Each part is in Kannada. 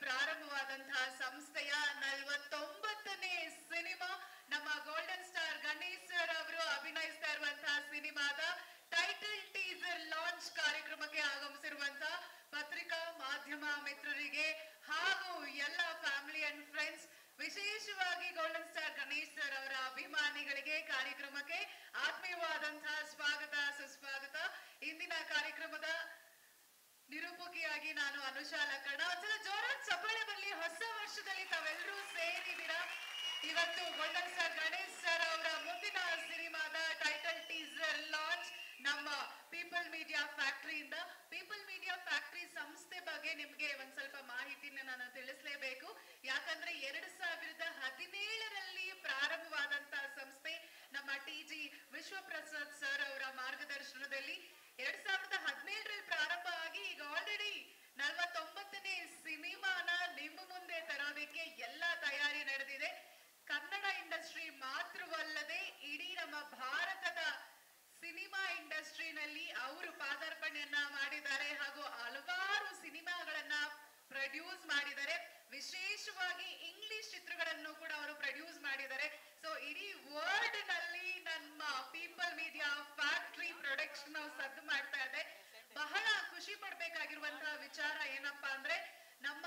ಪ್ರಾರಂಭವಾದಂತಹ ಸಂಸ್ಥೆಯ 49ನೇ ಸಿನಿಮಾ ನಮ್ಮ ಗೋಲ್ಡನ್ ಸ್ಟಾರ್ ಗಣೇಶ್ ಸರ್ ಅವರು ಅಭಿನಯಿಸ್ತಾ ಇರುವಂತಹ ಸಿನಿಮಾದ ಟೈಟಲ್ ಟೀಸರ್ ಲಾಂಚ್ ಕಾರ್ಯಕ್ರಮಕ್ಕೆ ಆಗಮಿಸಿರುವಂತಹ ಪತ್ರಿಕಾ ಮಾಧ್ಯಮ ಮಿತ್ರರಿಗೆ ಹಾಗೂ ಎಲ್ಲ ಫ್ಯಾಮಿಲಿ ಅಂಡ್ ಫ್ರೆಂಡ್ಸ್, ವಿಶೇಷವಾಗಿ ಗೋಲ್ಡನ್ ಸ್ಟಾರ್ ಗಣೇಶ್ ಸರ್ ಅವರ ಅಭಿಮಾನಿಗಳಿಗೆ ಕಾರ್ಯಕ್ರಮಕ್ಕೆ ಆತ್ಮೀಯವಾದಂತಹ ಸ್ವಾಗತ ಸುಸ್ವಾಗತ. ಇಂದಿನ ಕಾರ್ಯಕ್ರಮದ ನಿರೂಪಕಿಯಾಗಿ ನಾನು ಅನುಷಾ ಲಕ್ಕಣ್ಣ. ಒಂದ್ಸಲ ಜೋರಾದ ಚಪ್ಪಾಳೆ ಬರಲಿ. ಹೊಸ ವರ್ಷದಲ್ಲಿ ತಾವೆಲ್ಲರೂ ಸೇರಿದ್ದೀರಾ. ಇವತ್ತು ಗೋಲ್ಡನ್ ಸ್ಟಾರ್ ಗಣೇಶ್ ಸರ್ ಅವರ ಮುಂದಿನ ಸಿನಿಮಾದ ಟೈಟಲ್ ಟೀಸರ್ ಲಾಂಚ್ ನಮ್ಮ ಪೀಪಲ್ ಮೀಡಿಯಾ ಫ್ಯಾಕ್ಟರಿಯಿಂದ. ಪೀಪಲ್ ಮೀಡಿಯಾ ಫ್ಯಾಕ್ಟರಿ ಸಂಸ್ಥೆ ಬಗ್ಗೆ ನಿಮ್ಗೆ ಒಂದ್ ಸ್ವಲ್ಪ ಮಾಹಿತಿನ ನಾನು ತಿಳಿಸಲೇಬೇಕು. ಯಾಕಂದ್ರೆ 2017ರಲ್ಲಿ ಪ್ರಾರಂಭವಾದಂತಹ ಸಂಸ್ಥೆ ನಮ್ಮ ಟಿ.ಜಿ. ವಿಶ್ವಪ್ರಸಾದ್ ಸರ್ ಅವರ ಮಾರ್ಗದರ್ಶನದಲ್ಲಿ 2017ರಲ್ಲಿ ಪ್ರಾರಂಭ ಆಗಿ ಈಗ ಆಲ್ರೆಡಿ 49ನೇ ಸಿನಿಮಾನ ನಿಮ್ಮ ಮುಂದೆ ತರೋದಕ್ಕೆ ಎಲ್ಲ ತಯಾರಿ ನಡೆದಿದೆ. ಕನ್ನಡ ಇಂಡಸ್ಟ್ರಿ ಮಾತ್ರವಲ್ಲದೆ ಇಡೀ ನಮ್ಮ ಭಾರತದ ಸಿನಿಮಾ ಇಂಡಸ್ಟ್ರಿನಲ್ಲಿ ಅವರು ಪಾದಾರ್ಪಣೆಯನ್ನ ಮಾಡಿದ್ದಾರೆ ಹಾಗೂ ಹಲವಾರು ಸಿನಿಮಾಗಳನ್ನ ಪ್ರೊಡ್ಯೂಸ್ ಮಾಡಿದ್ದಾರೆ. ವಿಶೇಷವಾಗಿ ಇಂಗ್ಲಿಷ್ ಚಿತ್ರಗಳನ್ನು ಕೂಡ ಅವರು ಪ್ರೊಡ್ಯೂಸ್ ಮಾಡಿದ್ದಾರೆ. ಸೊ ಇಡೀ ವರ್ಲ್ಡ್ ನಲ್ಲಿ ನಮ್ಮ ಪೀಪಲ್ ಮೀಡಿಯಾ ಫ್ಯಾಕ್ಟರಿ ಪ್ರೊಡಕ್ಷನ್ ಸದ್ದು ಮಾಡ್ತಾ ಇದೆ. ಬಹಳ ಖುಷಿ ಪಡ್ಬೇಕಾಗಿರುವಂತಹ ವಿಚಾರ ಏನಪ್ಪಾ ಅಂದ್ರೆ, ನಮ್ಮ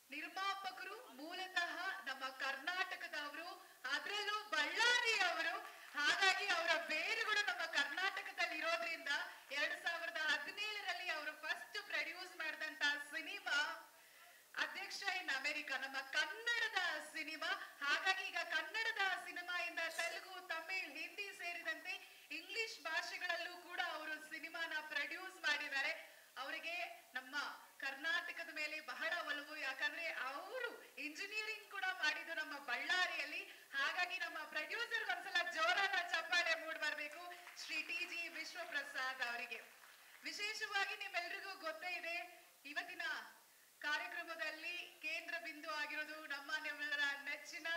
ನಿರ್ಮಾಪಕರು ಮೂಲತಃ ನಮ್ಮ ಕರ್ನಾಟಕದವರು, ಅದರಲ್ಲೂ ಬಳ್ಳಾರಿ ಅವರು. ಹಾಗಾಗಿ ಅವರ ಬೇರುಗಳು ನಮ್ಮ ಕರ್ನಾಟಕದಲ್ಲಿ ಇರೋದ್ರಿಂದ 2017ರಲ್ಲಿ ಅವರು ಫಸ್ಟ್ ಪ್ರೊಡ್ಯೂಸ್ ಮಾಡಿದಂತಹ ಸಿನಿಮಾ ಅಧ್ಯಕ್ಷ ಇನ್ ಅಮೆರಿಕ, ನಮ್ಮ ಕನ್ನಡದ ಸಿನಿಮಾ. ಹಾಗಾಗಿ ಈಗ ಕನ್ನಡದ ಸಿನಿಮಾಯಿಂದ ತೆಲುಗು, ತಮಿಳ್, ಹಿಂದಿ ಸೇರಿದಂತೆ ಇಂಗ್ಲಿಷ್ ಭಾಷೆಗಳಲ್ಲೂ ಕೂಡ ಅವರು ಸಿನಿಮಾನ ಪ್ರೊಡ್ಯೂಸ್ ಮಾಡಿದ್ದಾರೆ. ಅವರಿಗೆ ನಮ್ಮ ಕರ್ನಾಟಕದ ಮೇಲೆ ಬಹಳ ಒಲವು. ಯಾಕಂದ್ರೆ ಅವರು ಇಂಜಿನಿಯರಿಂಗ್ ಕೂಡ ಮಾಡಿದ್ದು ನಮ್ಮ ಬಳ್ಳಾರಿಯಲ್ಲಿ. ಹಾಗಾಗಿ ನಮ್ಮ ಪ್ರೊಡ್ಯೂಸರ್ ಒಂದ್ಸಲ ಜೋರಾದ ಚಪ್ಪಾಳೆ ಮೂಡ್ಬರ್ಬೇಕು ಶ್ರೀ ಟಿ.ಜಿ. ವಿಶ್ವಪ್ರಸಾದ್ ಅವರಿಗೆ. ವಿಶೇಷವಾಗಿ ನಿಮ್ಮೆಲ್ರಿಗೂ ಗೊತ್ತೇ ಇದೆ, ಇವತ್ತಿನ ಕಾರ್ಯಕ್ರಮದಲ್ಲಿ ಕೇಂದ್ರ ಬಿಂದು ಆಗಿರೋದು ನಮ್ಮ ನಿಮ್ಮೆಲ್ಲರ ನೆಚ್ಚಿನ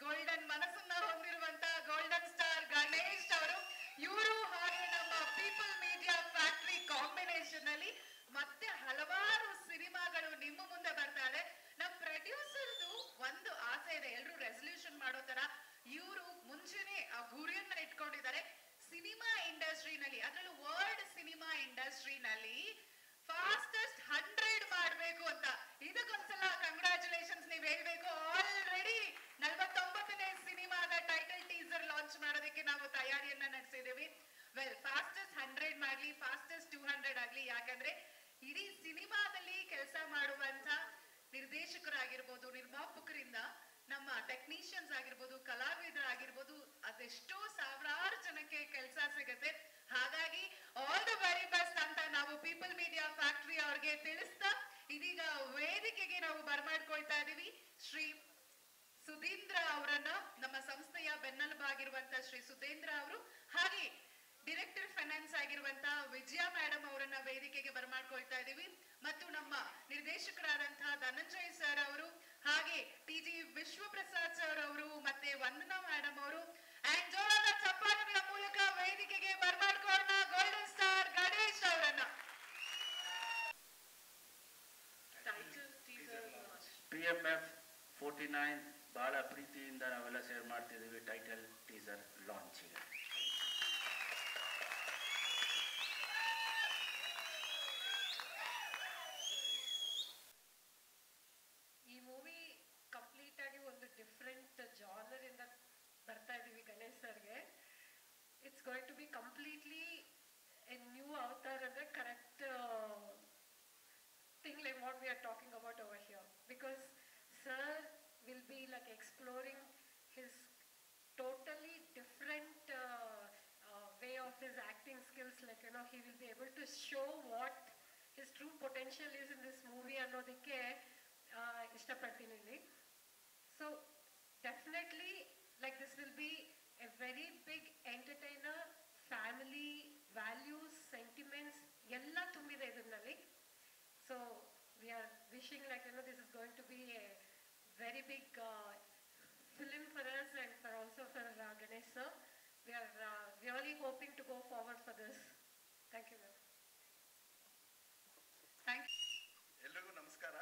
ಗೋಲ್ಡನ್ ಮನಸ್ಸನ್ನ ಹೊಂದಿರುವಂತಹ ಗೋಲ್ಡನ್ ಸ್ಟಾರ್ ಗಣೇಶ್ ಅವರು. ಇವರು ಹಾಗೆ ನಮ್ಮ ಪೀಪಲ್ ಮೀಡಿಯಾ ಫ್ಯಾಕ್ಟರಿ ಕಾಂಬಿನೇಷನ್ ಅಲ್ಲಿ ಮತ್ತೆ ಹಲವಾರು ಸಿನಿಮಾಗಳು ನಿಮ್ಮ ಮುಂದೆ ಬರ್ತಾ ಇದೆ. ನಮ್ಮ ಪ್ರೊಡ್ಯೂಸರ್ದು ಒಂದು ಆಸೆ ಇದೆ, ಎಲ್ಲರೂ ರೆಸಲ್ಯೂಷನ್ ಮಾಡೋ ತರ. ಇವರು ಮುಂಚೆನೆ ಆ ಗುರಿಯನ್ನ ಇಟ್ಕೊಂಡಿದ್ದಾರೆ. ಸಿನಿಮಾ ಇಂಡಸ್ಟ್ರಿನಲ್ಲಿ, ಅದರಲ್ಲೂ ವರ್ಲ್ಡ್ ಸಿನಿಮಾ ಇಂಡಸ್ಟ್ರಿನಲ್ಲಿ ಫಾಸ್ಟೆಸ್ಟ್ 100 ಮಾಡಬೇಕು ಅಂತ. ಇದಕ್ಕೊಂದ್ಸಲ ಕಂಗ್ರಾಚುಲೇಷನ್ಸ್ ನೀವು ಹೇಳ್ಬೇಕು. ಆಲ್ರೆಡಿ 49ನೇ ಸಿನಿಮಾದ ಟೈಟಲ್ ಟೀಸರ್ ಲಾಂಚ್ ಮಾಡೋದಕ್ಕೆ ನಾವು ತಯಾರಿಯನ್ನ ನಡೆಸಿದ್ದೀವಿ. ವೆಲ್, ಫಾಸ್ಟೆಸ್ಟ್ 100 ಮಾಡ್ಲಿ, ಫಾಸ್ಟೆಸ್ಟ್ 200 ಆಗ್ಲಿ. ಯಾಕಂದ್ರೆ ಇಡೀ ಸಿನಿಮಾದಲ್ಲಿ ಕೆಲಸ ಮಾಡುವಂತ ನಿರ್ದೇಶಕರಾಗಿರ್ಬೋದು, ನಿರ್ಮಾಪಕರಿಂದ ನಮ್ಮ ಟೆಕ್ನಿಷಿಯನ್ಸ್ ಆಗಿರ್ಬೋದು, ಕಲಾವಿದರಾಗಿರ್ಬೋದು, ಅದೆಷ್ಟೋ ಸಾವಿರಾರು ಜನಕ್ಕೆ ಕೆಲಸ ಸಿಗುತ್ತೆ. ಹಾಗಾಗಿ ಆಲ್ ದ ವೆರಿ ಬೆಸ್ಟ್ ಅಂತ ನಾವು ಪೀಪಲ್ ಮೀಡಿಯಾ ಫ್ಯಾಕ್ಟರಿ ಅವ್ರಿಗೆ ತಿಳಿಸ್ತಾ ಇದೀಗ ವೇದಿಕೆಗೆ ನಾವು ಬರ್ಮಾಡ್ಕೊಳ್ತಾ ಇದೀವಿ ಶ್ರೀ ಸುಧೀಂದ್ರ ಅವರನ್ನ. ನಮ್ಮ ಸಂಸ್ಥೆಯ ಬೆನ್ನೆಲುಬಾಗಿರುವಂತ ಶ್ರೀ ಸುಧೀಂದ್ರ ಅವರು, ಹಾಗೆ ಡೈರೆಕ್ಟರ್ ಫೈನಾನ್ಸ್ ಆಗಿರುವಂತ ವಿಜಯ ಮೇಡಮ್ ಅವರನ್ನ ವೇದಿಕೆಗೆ ಬರ್ಮಾಡ್ಕೊಳ್ತಾ ಇದೀವಿ. ಮತ್ತು ನಮ್ಮ ನಿರ್ದೇಶಕರಾದಂತಹ ಧನಂಜಯ್ ಸರ್ ಅವರು, ಹಾಗೆ ಟಿ.ಜಿ. ವಿಶ್ವಪ್ರಸಾದ್ ಸರ್ ಅವರು, ಮತ್ತೆ ವಂದನಾ ಮೇಡಮ್ ಅವರು. ಅಂಡ್ ಜೋರಾದ ಚಪ್ಪಾಳೆಗಳ ಮೂಲಕ ವೇದಿಕೆಗೆ ಬರ್ಮಾಡ್ಕೊಳ್ಳೋಣ ಗೋಲ್ಡನ್ ಸ್ಟಾರ್ ಗಣೇಶ್ ಅವರನ್ನ. PMF 49 ಬಹಳ ಪ್ರೀತಿಯಿಂದ ನಾವೆಲ್ಲ ಶೇರ್ ಮಾಡ್ತಿದ್ದೀವಿ ಟೈಟಲ್ ಟೀಸರ್ ಲಾಂಚ್. ಈ ಮೂವಿ ಕಂಪ್ಲೀಟ್ ಆಗಿ ಒಂದು ಡಿಫ್ರೆಂಟ್ ಜಾನರ್ ಇಂದ ಬರ್ತಾ ಇದೀವಿ ಗಣೇಶ್ ಸರ್ಗೆ. It's going to be completely a new avatar ಅಂದ್ರೆ correct thing like what we are talking about over here, because sir will be like exploring his totally different way of his acting skills. Like, you know, he will be able to show what his true potential is in this movie ಅನ್ನೋದಕ್ಕೆ ಇಷ್ಟಪಡ್ತೀನಿ ಇಲ್ಲಿ. So definitely like this will be a very big entertainer, family values, sentiments ಎಲ್ಲ ತುಂಬಿದೆ ಇದರಲ್ಲಿ. So we are wishing, like, you know, this is going to be a very big film for us and for also for Ganesh sir. We are really hoping to go forward for this. Thank you, ma'am. Thank you. ಎಲ್ರಿಗೂ ನಮಸ್ಕಾರ.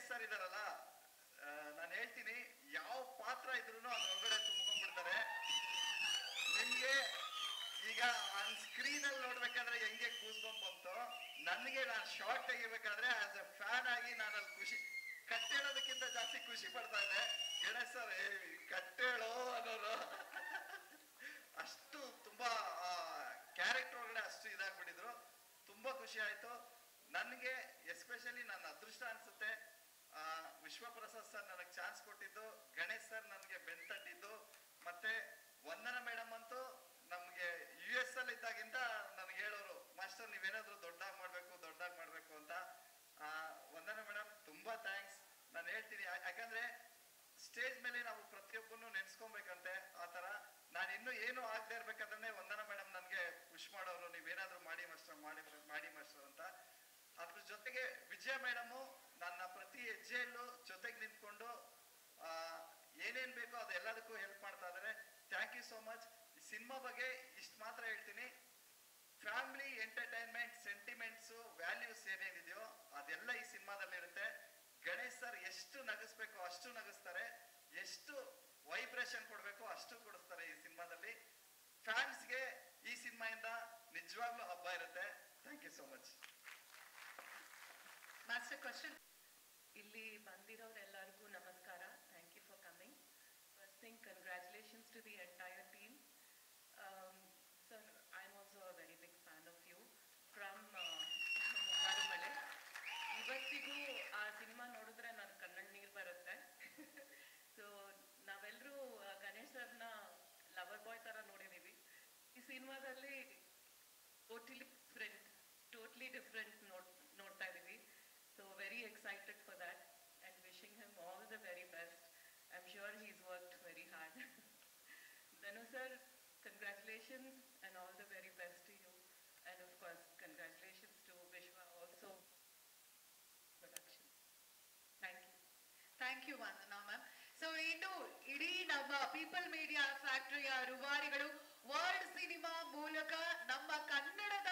ಸರ್ ಇದಾರಲ್ಲ, ನಾನು ಹೇಳ್ತೀನಿ, ಯಾವ ಪಾತ್ರ ಇದ್ರು ಅದ್ರೊಳಗಡೆ ತುಂಬ್ಕೊಂಡ್ಬಿಡ್ತಾರೆ. ನಿಮ್ಗೆ ಈಗ ಆನ್ ಸ್ಕ್ರೀನ್ ಅಲ್ಲಿ ನೋಡ್ಬೇಕಾದ್ರೆ ಹೆಂಗೆ ಕೂಸ್ಕೊಂಡ್ ಬಂತು, ನನಗೆ ನಾನು ಶಾರ್ಟ್ ತೆಗಿಬೇಕಾದ್ರೆ ಆಸ್ ಎ ಫ್ಯಾನ್ ಆಗಿ ನಾನು ಅಲ್ಲಿ ಖುಷಿ, ಕಟ್ಟೇಳೋದಕ್ಕಿಂತ ಜಾಸ್ತಿ ಖುಷಿ ಪಡ್ತಾ ಇದ್ದೆ. ಗಣೇಶ್ ಸರ್ ಕಟ್ಟೇಳೋ ಅನ್ನೋದು ಅಷ್ಟು ತುಂಬಾ ಕ್ಯಾರೆಕ್ಟರ್ ಒಳಗಡೆ ಅಷ್ಟು ಇದಾಗ್ಬಿಟ್ಟಿದ್ರು. ತುಂಬಾ ಖುಷಿ ಆಯ್ತು ನನಗೆ. ಎಸ್ಪೆಷಲಿ ನನ್ನ ಅದೃಷ್ಟ ಅನ್ಸುತ್ತೆ, ವಿಶ್ವಪ್ರಸಾದ್ ಸರ್ ನನಗೆ ಚಾನ್ಸ್ ಕೊಟ್ಟಿದ್ದು, ಗಣೇಶ್ ಸರ್ ನನಗೆ ಬೆಂತಟ್ಟಿದ್ದು, ಮತ್ತೆ ವಂದನಾ ಮೇಡಮ್ ಅಂತೂ ನಮ್ಗೆ US ಅಲ್ಲಿ ಇದ್ದಾಗಿಂದ ನನಗೆ ಹೇಳೋರು, ಮಾಸ್ಟರ್ ನೀವೇನಾದ್ರು ದೊಡ್ಡದಾಗಿ ಮಾಡ್ಬೇಕು ಅಂತ. ವಂದನಾ ಮೇಡಮ್ ತುಂಬಾ ಥ್ಯಾಂಕ್ಸ್. ನಾನು ಹೇಳ್ತೀನಿ, ಯಾಕಂದ್ರೆ ಸ್ಟೇಜ್ ಮೇಲೆ ನಾವು ಪ್ರತಿಯೊಬ್ಬನು ನೆನ್ಸ್ಕೊಬೇಕಂತೆ. ಆ ತರ ನಾನು ಇನ್ನೂ ಏನು ಆಗದೆ ಇರ್ಬೇಕಾದ್ರೆ ವಂದನಾ ಮೇಡಮ್ ನನಗೆ ಪುಷ್ ಮಾಡೋರು, ನೀವೇನಾದ್ರೂ ಮಾಡಿ ಮಾಸ್ಟರ್ ಅಂತ. ಅದ್ರ ಜೊತೆಗೆ ವಿಜಯ ಮೇಡಮು ನನ್ನ ಪ್ರತಿ ಹೆಜ್ಜೆಯಲ್ಲೂ ಜೊತೆಗೆ ನಿಂತ್ಕೊಂಡು ಏನೇನ್ ಬೇಕೋ ಅದೆಲ್ಲದಕ್ಕೂ ಹೆಲ್ಪ್ ಮಾಡ್ತಾ ಇದಾರೆ. Thank you so much. ಈ ಸಿನಿಮಾ ಬಗ್ಗೆ ಇಷ್ಟು ಮಾತ್ರ ಹೇಳ್ತೀನಿ, ಫ್ಯಾಮಿಲಿ ಎಂಟರ್ಟೈನ್ಮೆಂಟ್ ಸೆಂಟಿಮೆಂಟ್ಸ್ ವ್ಯಾಲ್ಯೂಸ್ ಏನೇನಿದೆಯೋ ಅದೆಲ್ಲ ಈ ಸಿನಿಮಾದಲ್ಲಿ ಇರುತ್ತೆ. ಗಣೇಶ್ ಸರ್ ಎಷ್ಟು ನಗಿಸ್ಬೇಕು ಅಷ್ಟು ನಗಿಸ್ತಾರೆ, ಎಷ್ಟು ವೈಬ್ರೇಷನ್ ಕೊಡ್ಬೇಕು ಅಷ್ಟು ಕೊಡಿಸ್ತಾರೆ ಈ ಸಿನಿಮಾದಲ್ಲಿ. ಫ್ಯಾನ್ಸ್ಗೆ ಈ ಸಿನಿಮಾಯಿಂದ ನಿಜವಾಗ್ಲೂ ಹಬ್ಬ ಇರುತ್ತೆ. Thank you so much. Master question. ಇಲ್ಲಿ ಬಂದಿರೋರೆಲ್ಲರಿಗೂ ನಮಸ್ಕಾರ. Thank you for coming. First thing, congratulations to the entire team. Sir, I am also a very big fan of you from Mungaru Male. ಇವತ್ತಿಗೂ ಆ ಸಿನಿಮಾ ನೋಡಿದ್ರೆ ನನ್ನ ಕಣ್ಣಲ್ಲಿ ನೀರು ಬರುತ್ತೆ. ಸೊ ನಾವೆಲ್ಲರೂ ಗಣೇಶ್ ಸರ್ನ ಲವರ್ ಬಾಯ್ ಥರ ನೋಡಿದ್ದೀವಿ. ಈ ಸಿನಿಮಾದಲ್ಲಿ ಟೋಟ್ಲಿ ಡಿಫ್ರೆಂಟ್ ನೋಡ್ತಾ ಇದ್ದೀವಿ. So very excited for that and wishing him all the very best. I'm sure he's worked very hard. Dhanu sir, congratulations and all the very best to you. And of course, congratulations to Vishwa also. Production. Thank you. Thank you Vandana ma'am. So ಇನ್ನು ಇಡೀ ನಮ್ಮ ಪೀಪಲ್ ಮೀಡಿಯಾ ಫ್ಯಾಕ್ಟರಿಯ ರೂವಾರಿಗಳು ವರ್ಲ್ಡ್ ಸಿನಿಮಾ ಮೂಲಕ ನಮ್ಮ ಕನ್ನಡದ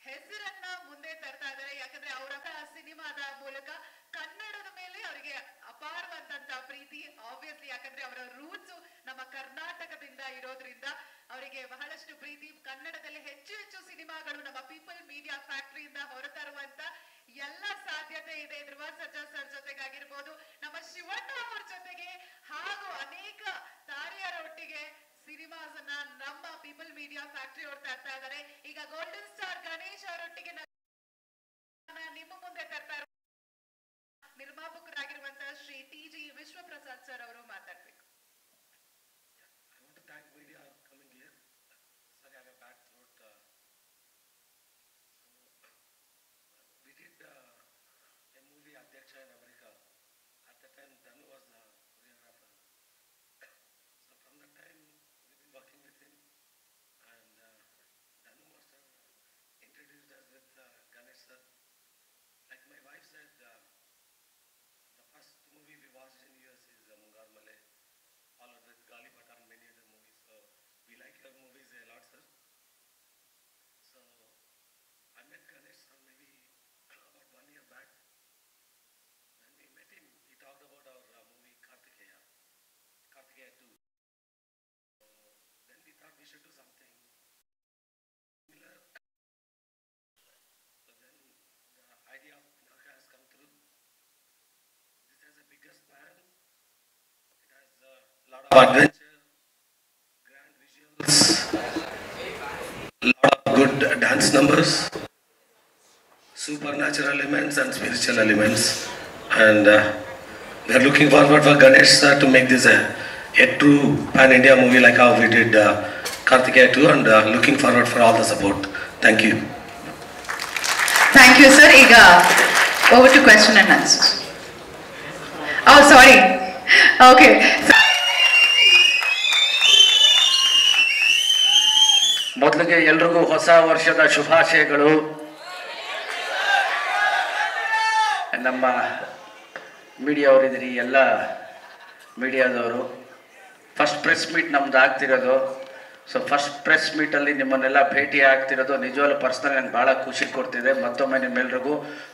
ಹೆಸರನ್ನ ಮುಂದೆ ತರ್ತಾ ಇದ್ದಾರೆ. ಯಾಕಂದ್ರೆ ಅವರ ಸಿನಿಮಾದ ಮೂಲಕ ಕನ್ನಡದ ಮೇಲೆ ಅವರಿಗೆ ಅಪಾರವಾದಂತ ಪ್ರೀತಿ, ಆಬ್ವಿಯಸ್ಲಿ ಯಾಕಂದ್ರೆ ಅವರ ರೂಟ್ಸ್ ನಮ್ಮ ಕರ್ನಾಟಕದಿಂದ ಇರೋದ್ರಿಂದ ಅವರಿಗೆ ಬಹಳಷ್ಟು ಪ್ರೀತಿ. ಕನ್ನಡದಲ್ಲಿ ಹೆಚ್ಚು ಹೆಚ್ಚು ಸಿನಿಮಾಗಳು ನಮ್ಮ ಪೀಪಲ್ ಮೀಡಿಯಾ ಫ್ಯಾಕ್ಟರಿಯಿಂದ ಹೊರತರುವಂತ ಎಲ್ಲ ಸಾಧ್ಯತೆ ಇದೆ. ಧ್ರುವ ಸರ್ಜಾ ಸರ್ ಜೊತೆಗಾಗಿರ್ಬೋದು, ನಮ್ಮ ಶಿವಣ್ಣ ಅವ್ರ ಜೊತೆಗೆ ಹಾಗೂ ಅನೇಕ ತಾರೆಯರೊಟ್ಟಿಗೆ ಸಿನಿಮಾಸ್ ಅನ್ನ ನಮ್ಮ ಪೀಪಲ್ ಮೀಡಿಯಾ ಫ್ಯಾಕ್ಟರಿ ಅವ್ರು ತರ್ತಾ ಇದ್ದಾರೆ. ಈಗ ಗೋಲ್ಡನ್ ಸ್ಟಾರ್ ಗಣೇಶ್ ಅವರೊಟ್ಟಿಗೆ ನಿಮ್ಮ ಮುಂದೆ ತರ್ತಾ ಇರೋ ನಿರ್ಮಾಪಕರಾಗಿರುವಂತಹ ಶ್ರೀ TG ವಿಶ್ವಪ್ರಸಾದ್ ಸರ್ ಅವರು ಮಾತಾಡ್ಬೇಕು. I want to thank media coming here. Sorry, I have a bad throat. We did a movie, Adyaksha, in America. At the time, Dhanu was the choreographer. So from that time, we've been working with him. And Dhanu must have introduced us with Ganesh sir. Like my wife said, the first movie we watched in US is Mungar Male, followed with Galipat and many other movies. So we like your movies a lot, sir. So I met Ganesh sir maybe about 1 year back. When we met him, he talked about our movie Kartikeya 2. So then we thought we should do something similar. So then the idea of Pinaka has come through. This has a biggest plan. It has a lot of adventure, grand visuals, lot of good dance numbers, supernatural elements and spiritual elements. And we are looking forward for Ganesh sir to make this a true pan-India movie like how we did Kartikeya 2, and looking forward for all the support. Thank you. Thank you sir. ಈಗ over to question and answers. Sorry, okay. ಮೊದಲಿಗೆ ಎಲ್ರಿಗೂ ಹೊಸ ವರ್ಷದ ಶುಭಾಶಯಗಳು. ನಮ್ಮ ಮೀಡಿಯಾವರಿದ್ದೀರಿ, ಎಲ್ಲ ಮೀಡಿಯಾದವರು. ಫಸ್ಟ್ ಪ್ರೆಸ್ ಮೀಟ್ ನಮ್ದು ಆಗ್ತಿರೋದು. ಸೊ ಫಸ್ಟ್ ಪ್ರೆಸ್ ಮೀಟಲ್ಲಿ ನಿಮ್ಮನ್ನೆಲ್ಲ ಭೇಟಿ ಆಗ್ತಿರೋದು ನಿಜವಾಗ್ಲೂ ಪರ್ಸ್ನಲ್ ನಂಗೆ ಭಾಳ ಖುಷಿ ಕೊಡ್ತಿದೆ. ಮತ್ತೊಮ್ಮೆ ನಿಮ್ಮೆಲ್ರಿಗೂ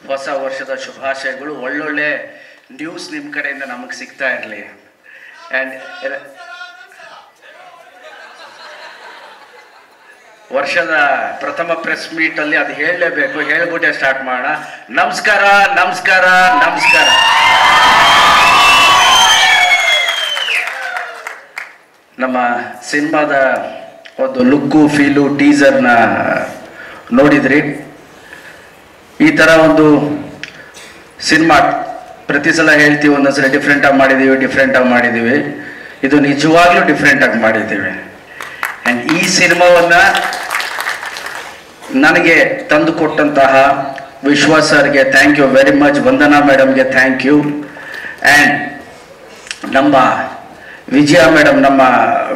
ಹೊಸ ವರ್ಷದ ಶುಭಾಶಯಗಳು. ಒಳ್ಳೊಳ್ಳೆ ನ್ಯೂಸ್ ನಿಮ್ಮ ಕಡೆಯಿಂದ ನಮಗೆ ಸಿಗ್ತಾ ಇರಲಿ. ಆ್ಯಂಡ್ ವರ್ಷದ ಪ್ರಥಮ ಪ್ರೆಸ್ ಮೀಟಲ್ಲಿ ಅದು ಹೇಳಲೇಬೇಕು, ಹೇಳ್ಬಿಟ್ಟೆ ಸ್ಟಾರ್ಟ್ ಮಾಡೋಣ. ನಮಸ್ಕಾರ ನಮಸ್ಕಾರ ನಮಸ್ಕಾರ. ನಮ್ಮ ಸಿನಿಮಾದ ಒಂದು ಲುಕ್ಕು ಫೀಲು ಟೀಸರ್ನ ನೋಡಿದ್ರಿ. ಈ ಥರ ಒಂದು ಸಿನಿಮಾ ಪ್ರತಿ ಸಲ ಹೇಳ್ತೀವಿ, ಒಂದೊಂದ್ಸಲ ಡಿಫ್ರೆಂಟಾಗಿ ಮಾಡಿದ್ದೀವಿ. ಇದು ನಿಜವಾಗ್ಲೂ ಡಿಫ್ರೆಂಟಾಗಿ ಮಾಡಿದ್ದೀವಿ. ಆ್ಯಂಡ್ ಈ ಸಿನಿಮಾವನ್ನು ನನಗೆ ತಂದು ಕೊಟ್ಟಂತಹ ವಿಶ್ವ ಸರ್ಗೆ thank you very much, Vandana ಮೇಡಮ್ಗೆ ಥ್ಯಾಂಕ್ ಯು. ಆ್ಯಂಡ್ ನಮ್ಮ ವಿಜಯ ಮೇಡಮ್, ನಮ್ಮ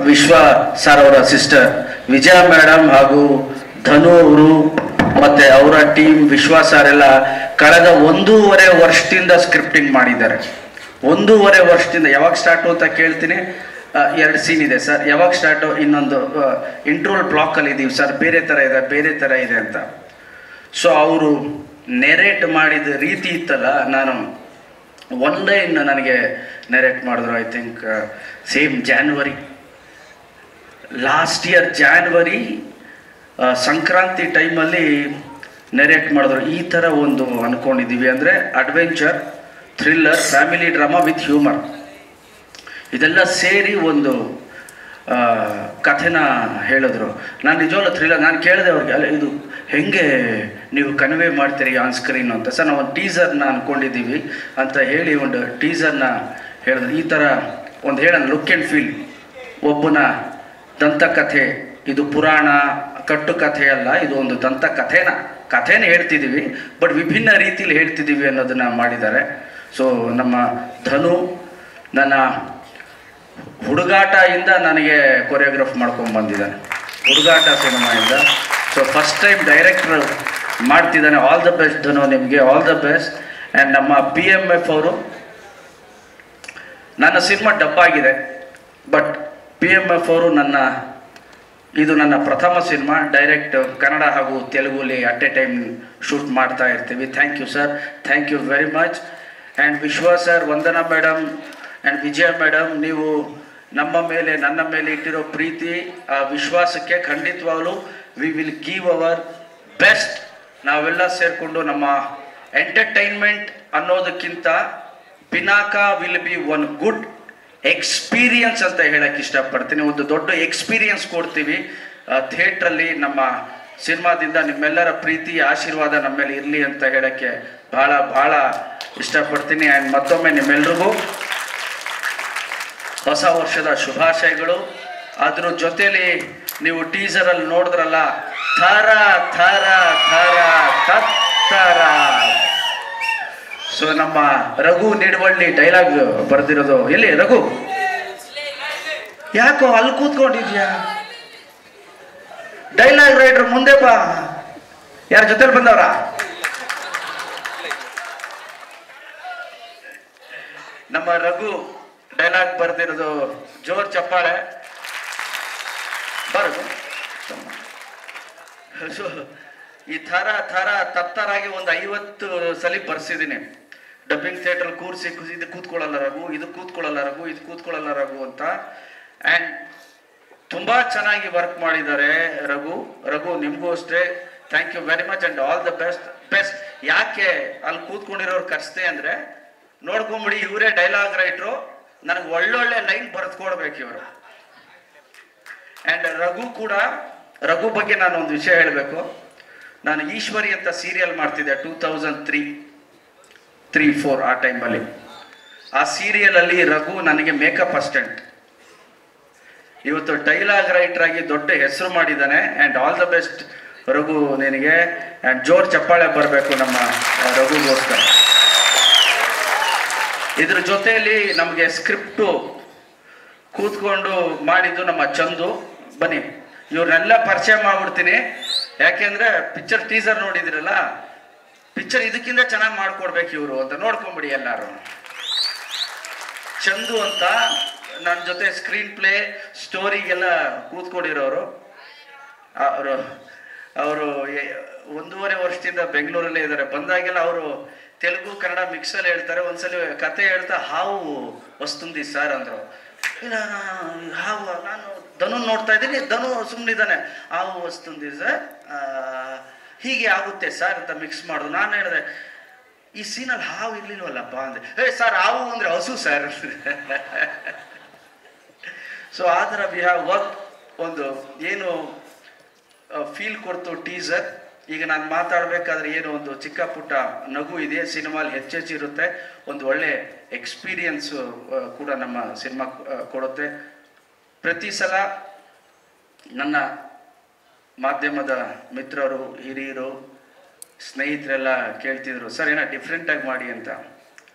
ವಿಶ್ವ ಸರ್ ಅವರ ಸಿಸ್ಟರ್ ವಿಜಯ ಮೇಡಮ್ ಹಾಗೂ ಧನು ಅವರು ಮತ್ತು ಅವರ ಟೀಮ್ ವಿಶ್ವ ಸರ್ ಎಲ್ಲ ಕಳೆದ 1.5 ವರ್ಷದಿಂದ ಸ್ಕ್ರಿಪ್ಟಿಂಗ್ ಮಾಡಿದ್ದಾರೆ. 1.5 ವರ್ಷದಿಂದ. ಯಾವಾಗ ಸ್ಟಾರ್ಟು ಅಂತ ಕೇಳ್ತೀನಿ. 2 ಸೀನ್ ಇದೆ ಸರ್, ಯಾವಾಗ ಸ್ಟಾರ್ಟು, ಇನ್ನೊಂದು ಇಂಟ್ರೋಲ್ ಬ್ಲಾಕಲ್ಲಿ ಇದ್ದೀವಿ ಸರ್, ಬೇರೆ ಥರ ಇದೆ ಅಂತ. ಸೊ ಅವರು ನೆರೇಟ್ ಮಾಡಿದ ರೀತಿ ಇತ್ತಲ್ಲ, ನಾನು ಒನ್ ಲೈನ್ ನನಗೆ ನೆರೇಟ್ ಮಾಡಿದ್ರು. I think same January last year, January Sankranti ಟೈಮಲ್ಲಿ ನೆರೇಟ್ ಮಾಡಿದ್ರು. ಈ ಥರ ಒಂದು ಅಂದ್ಕೊಂಡಿದ್ದೀವಿ, ಅಂದರೆ adventure, thriller, family drama with humour, ಇದೆಲ್ಲ ಸೇರಿ ಒಂದು ಕಥೆನ ಹೇಳಿದ್ರು. ನಾನು ನಿಜವಾಗ್ಲೂ ಥ್ರಿಲ್ಲರ್, ನಾನು ಕೇಳಿದೆ ಅವ್ರಿಗೆ, ಅಲ್ಲ ಇದು ಹೆಂಗೆ ನೀವು ಕನ್ವೆ ಮಾಡ್ತೀರಿ ಆನ್ ಸ್ಕ್ರೀನ್ ಅಂತ. ಸರ್ ನಾವು ಒಂದು ಟೀಸರ್ನ ಅಂದ್ಕೊಂಡಿದ್ದೀವಿ ಅಂತ ಹೇಳಿ ಒಂದು ಟೀಸರ್ನ ಹೇಳಿದ್ರು. ಈ ಥರ ಒಂದು ಹೇಳೋಣ, ಲುಕ್ ಆ್ಯಂಡ್ ಫೀಲ್, ಒಬ್ಬನ ದಂತಕಥೆ, ಇದು ಪುರಾಣ ಕಟ್ಟು ಕಥೆ ಅಲ್ಲ, ಇದು ಒಂದು ಕಥೆನ ಹೇಳ್ತಿದ್ದೀವಿ, ಬಟ್ ವಿಭಿನ್ನ ರೀತಿಯಲ್ಲಿ ಹೇಳ್ತಿದ್ದೀವಿ ಅನ್ನೋದನ್ನ ಮಾಡಿದ್ದಾರೆ. ಸೊ ನಮ್ಮ ಧನು ನನ್ನ ಹುಡುಗಾಟ ಇಂದ ನನಗೆ ಕೊರಿಯೋಗ್ರಾಫ್ ಮಾಡ್ಕೊಂಡು ಬಂದಿದ್ದಾನೆ, ಹುಡುಗಾಟ ಸಿನಿಮಾಯಿಂದ. ಸೊ ಫಸ್ಟ್ ಟೈಮ್ ಡೈರೆಕ್ಟರ್ ಮಾಡ್ತಿದ್ದಾನೆ. ಆಲ್ ದ ಬೆಸ್ಟ್ ಧನು, ನಿಮಗೆ ಆಲ್ ದ ಬೆಸ್ಟ್. ಆ್ಯಂಡ್ ನಮ್ಮ PMF ಅವರು, ನನ್ನ ಸಿನಿಮಾ ಡಬ್ಬಾಗಿದೆ, ಬಟ್ PMF ಅವರು ಇದು ನನ್ನ ಪ್ರಥಮ ಸಿನಿಮಾ. ಡೈರೆಕ್ಟ್ ಕನ್ನಡ ಹಾಗೂ ತೆಲುಗುಲಿ ಅಟ್ ಎ ಟೈಮ್ ಶೂಟ್ ಮಾಡ್ತಾ ಇರ್ತೀವಿ. Thank you sir, thank you very much. And Vishwa sir, Vandana madam and Vijaya madam, ನೀವು ನನ್ನ ಮೇಲೆ ಇಟ್ಟಿರೋ ಪ್ರೀತಿ, ಆ ವಿಶ್ವಾಸಕ್ಕೆ ಖಂಡಿತವಾಗ್ಲೂ we will give our best. ನಾವೆಲ್ಲ ಸೇರಿಕೊಂಡು ನಮ್ಮ ಎಂಟರ್ಟೈನ್ಮೆಂಟ್ ಅನ್ನೋದಕ್ಕಿಂತ Pinaka will be one good experience ಅಂತ ಹೇಳಕ್ಕೆ ಇಷ್ಟಪಡ್ತೀನಿ. ಒಂದು ದೊಡ್ಡ ಎಕ್ಸ್ಪೀರಿಯನ್ಸ್ ಕೊಡ್ತೀವಿ ಥಿಯೇಟ್ರಲ್ಲಿ. ನಮ್ಮ ಸಿನಿಮಾದಿಂದ ನಿಮ್ಮೆಲ್ಲರ ಪ್ರೀತಿ ಆಶೀರ್ವಾದ ನಮ್ಮ ಮೇಲೆ ಇರಲಿ ಅಂತ ಹೇಳಕ್ಕೆ ಭಾಳ ಭಾಳ ಇಷ್ಟಪಡ್ತೀನಿ. ಆ್ಯಂಡ್ ಮತ್ತೊಮ್ಮೆ ನಿಮ್ಮೆಲ್ರಿಗೂ ಹೊಸ ವರ್ಷದ ಶುಭಾಶಯಗಳು. ಅದ್ರ ಜೊತೆಲಿ ನೀವು ಟೀಸರಲ್ಲಿ ನೋಡಿದ್ರಲ್ಲ, ಥರ ಥರ ಥರ ತತ್ತರ. ಸೊ ನಮ್ಮ ರಘು ನಿಡವಳ್ಳಿ ಡೈಲಾಗ್ ಬರೆದಿರೋದು. ಎಲ್ಲಿ ರಘು? ಯಾಕೋ ಅಲ್ಲಿ ಕೂತ್ಕೊಂಡಿದ್ಯಾ? ಡೈಲಾಗ್ ರೈಟರ್ ಮುಂದೆ ಬಾ. ಯಾರ ಜೊತೆಲಿ ಬಂದವ್ರ? ನಮ್ಮ ರಘು ಡೈಲಾಗ್ ಬರ್ದಿರೋದು. ಜೋರ್ ಚಪ್ಪಾಳೆ ಬರದು. ಸೊ ಈ ಥರ ಥರ ತತ್ತರಾಗಿ ಒಂದು 50 ಸಲ ಬರ್ಸಿದ್ದೀನಿ. ಡಬ್ಬಿಂಗ್ ಥಿಯೇಟರ್ ಕೂರಿಸಿ ಇದು ಕೂತ್ಕೊಳ್ಳಲ್ಲ ರಘು, ಇದು ಕೂತ್ಕೊಳ್ಳಲ್ಲ ರಘು, ಇದು ಕೂತ್ಕೊಳ್ಳಲ್ಲ ರಘು ಅಂತ. ಆ್ಯಂಡ್ ತುಂಬ ಚೆನ್ನಾಗಿ ವರ್ಕ್ ಮಾಡಿದ್ದಾರೆ ರಘು ನಿಮಗೂ ಅಷ್ಟೇ. Thank you very much and all the best. ಯಾಕೆ ಅಲ್ಲಿ ಕೂತ್ಕೊಂಡಿರೋರು ಕರ್ಸ್ತೆ ಅಂದರೆ, ನೋಡ್ಕೊಂಬಿಡಿ, ಇವರೇ ಡೈಲಾಗ್ ರೈಟ್ರು, ನನಗೆ ಒಳ್ಳೊಳ್ಳೆ ಲೈನ್ ಬರೆದುಕೊಡ್ಬೇಕು ಇವರು. ಆ್ಯಂಡ್ ರಘು ಬಗ್ಗೆ ನಾನು ಒಂದು ವಿಷಯ ಹೇಳಬೇಕು. ನಾನು ಈಶ್ವರಿ ಅಂತ ಸೀರಿಯಲ್ ಮಾಡ್ತಿದ್ದೆ 2003-4 ಆ ಟೈಮಲ್ಲಿ. ಆ ಸೀರಿಯಲಲ್ಲಿ ರಘು ನನಗೆ ಮೇಕಪ್ ಅಸಿಸ್ಟೆಂಟ್. ಇವತ್ತು ಡೈಲಾಗ್ ರೈಟರ್ ಆಗಿ ದೊಡ್ಡ ಹೆಸರು ಮಾಡಿದ್ದಾನೆ. And all the best Raghu ನಿನಗೆ. ಆ್ಯಂಡ್ ಜೋರ್ ಚಪ್ಪಾಳೆ ಬರಬೇಕು ನಮ್ಮ ರಘುಗೋಸ್ಕರ. ಇದ್ರ ಜೊತೆಯಲ್ಲಿ ನಮಗೆ ಸ್ಕ್ರಿಪ್ಟು ಕೂತ್ಕೊಂಡು ಮಾಡಿದ್ದು ನಮ್ಮ ಚಂದು. ಬನ್ನಿ, ಇವ್ರನ್ನೆಲ್ಲ ಪರಿಚಯ ಮಾಡ್ಬಿಡ್ತೀನಿ. ಯಾಕೆಂದ್ರೆ ಪಿಕ್ಚರ್ ಟೀಸರ್ ನೋಡಿದಿರಲ್ಲ, ಪಿಕ್ಚರ್ ಇದಕ್ಕಿಂತ ಚೆನ್ನಾಗಿ ಮಾಡ್ಕೊಡ್ಬೇಕು ಇವರು ಅಂತ ನೋಡ್ಕೊಂಬಿಡಿ ಎಲ್ಲರೂ. ಚಂದು ಅಂತ ನನ್ನ ಜೊತೆ ಸ್ಕ್ರೀನ್ ಪ್ಲೇ ಸ್ಟೋರಿಗೆಲ್ಲ ಕೂತ್ಕೊಂಡಿರೋರು. ಅವರು 1.5 ವರ್ಷದಿಂದ ಬೆಂಗಳೂರಲ್ಲೇ ಇದ್ದಾರೆ. ಬಂದಾಗೆಲ್ಲ ಅವರು ತೆಲುಗು ಕನ್ನಡ ಮಿಕ್ಸಲ್ಲಿ ಹೇಳ್ತಾರೆ. ಒಂದ್ಸಲಿ ಕತೆ ಹೇಳ್ತಾ ಹಾವು ವಸ್ತುಂದಿ ಸರ್ ಅಂದರು. ಇಲ್ಲ ಹಾವು, ನಾನು ಧನು ನೋಡ್ತಾ ಇದ್ದೀನಿ, ಧನು ಸುಮ್ಮನಿದ್ದಾನೆ, ಹಾವು ವಸ್ತುಂದಿ ಸರ್, ಹೀಗೆ ಆಗುತ್ತೆ ಸರ್ ಅಂತ ಮಿಕ್ಸ್ ಮಾಡೋದು. ನಾನು ಹೇಳಿದೆ ಈ ಸೀನಲ್ಲಿ ಹಾವು ಇರ್ಲಿಲ್ವಲ್ಲಪ್ಪ ಅಂದೆ. ಸರ್ ಹಾವು ಅಂದರೆ ಹಸು ಸರ್. ಸೊ ಆ ಥರ ವಿ ಹ್ಯಾವ್ ವರ್ಕ್. ಒಂದು ಏನು ಫೀಲ್ ಕೊಡ್ತು ಟೀಸರ್. ಈಗ ನಾನು ಮಾತಾಡಬೇಕಾದ್ರೆ ಏನೋ ಒಂದು ಚಿಕ್ಕ ಪುಟ್ಟ ನಗು ಇದೆ, ಸಿನಿಮಾಲಿ ಹೆಚ್ಚಿರುತ್ತೆ. ಒಂದು ಒಳ್ಳೆ ಎಕ್ಸ್ಪೀರಿಯನ್ಸು ಕೂಡ ನಮ್ಮ ಸಿನಿಮಾ ಕೊಡುತ್ತೆ. ಪ್ರತಿ ಸಲ ನನ್ನ ಮಾಧ್ಯಮದ ಮಿತ್ರರು, ಹಿರಿಯರು, ಸ್ನೇಹಿತರೆಲ್ಲ ಕೇಳ್ತಿದ್ರು, ಸರ್ ಏನೋ ಡಿಫ್ರೆಂಟಾಗಿ ಮಾಡಿ ಅಂತ.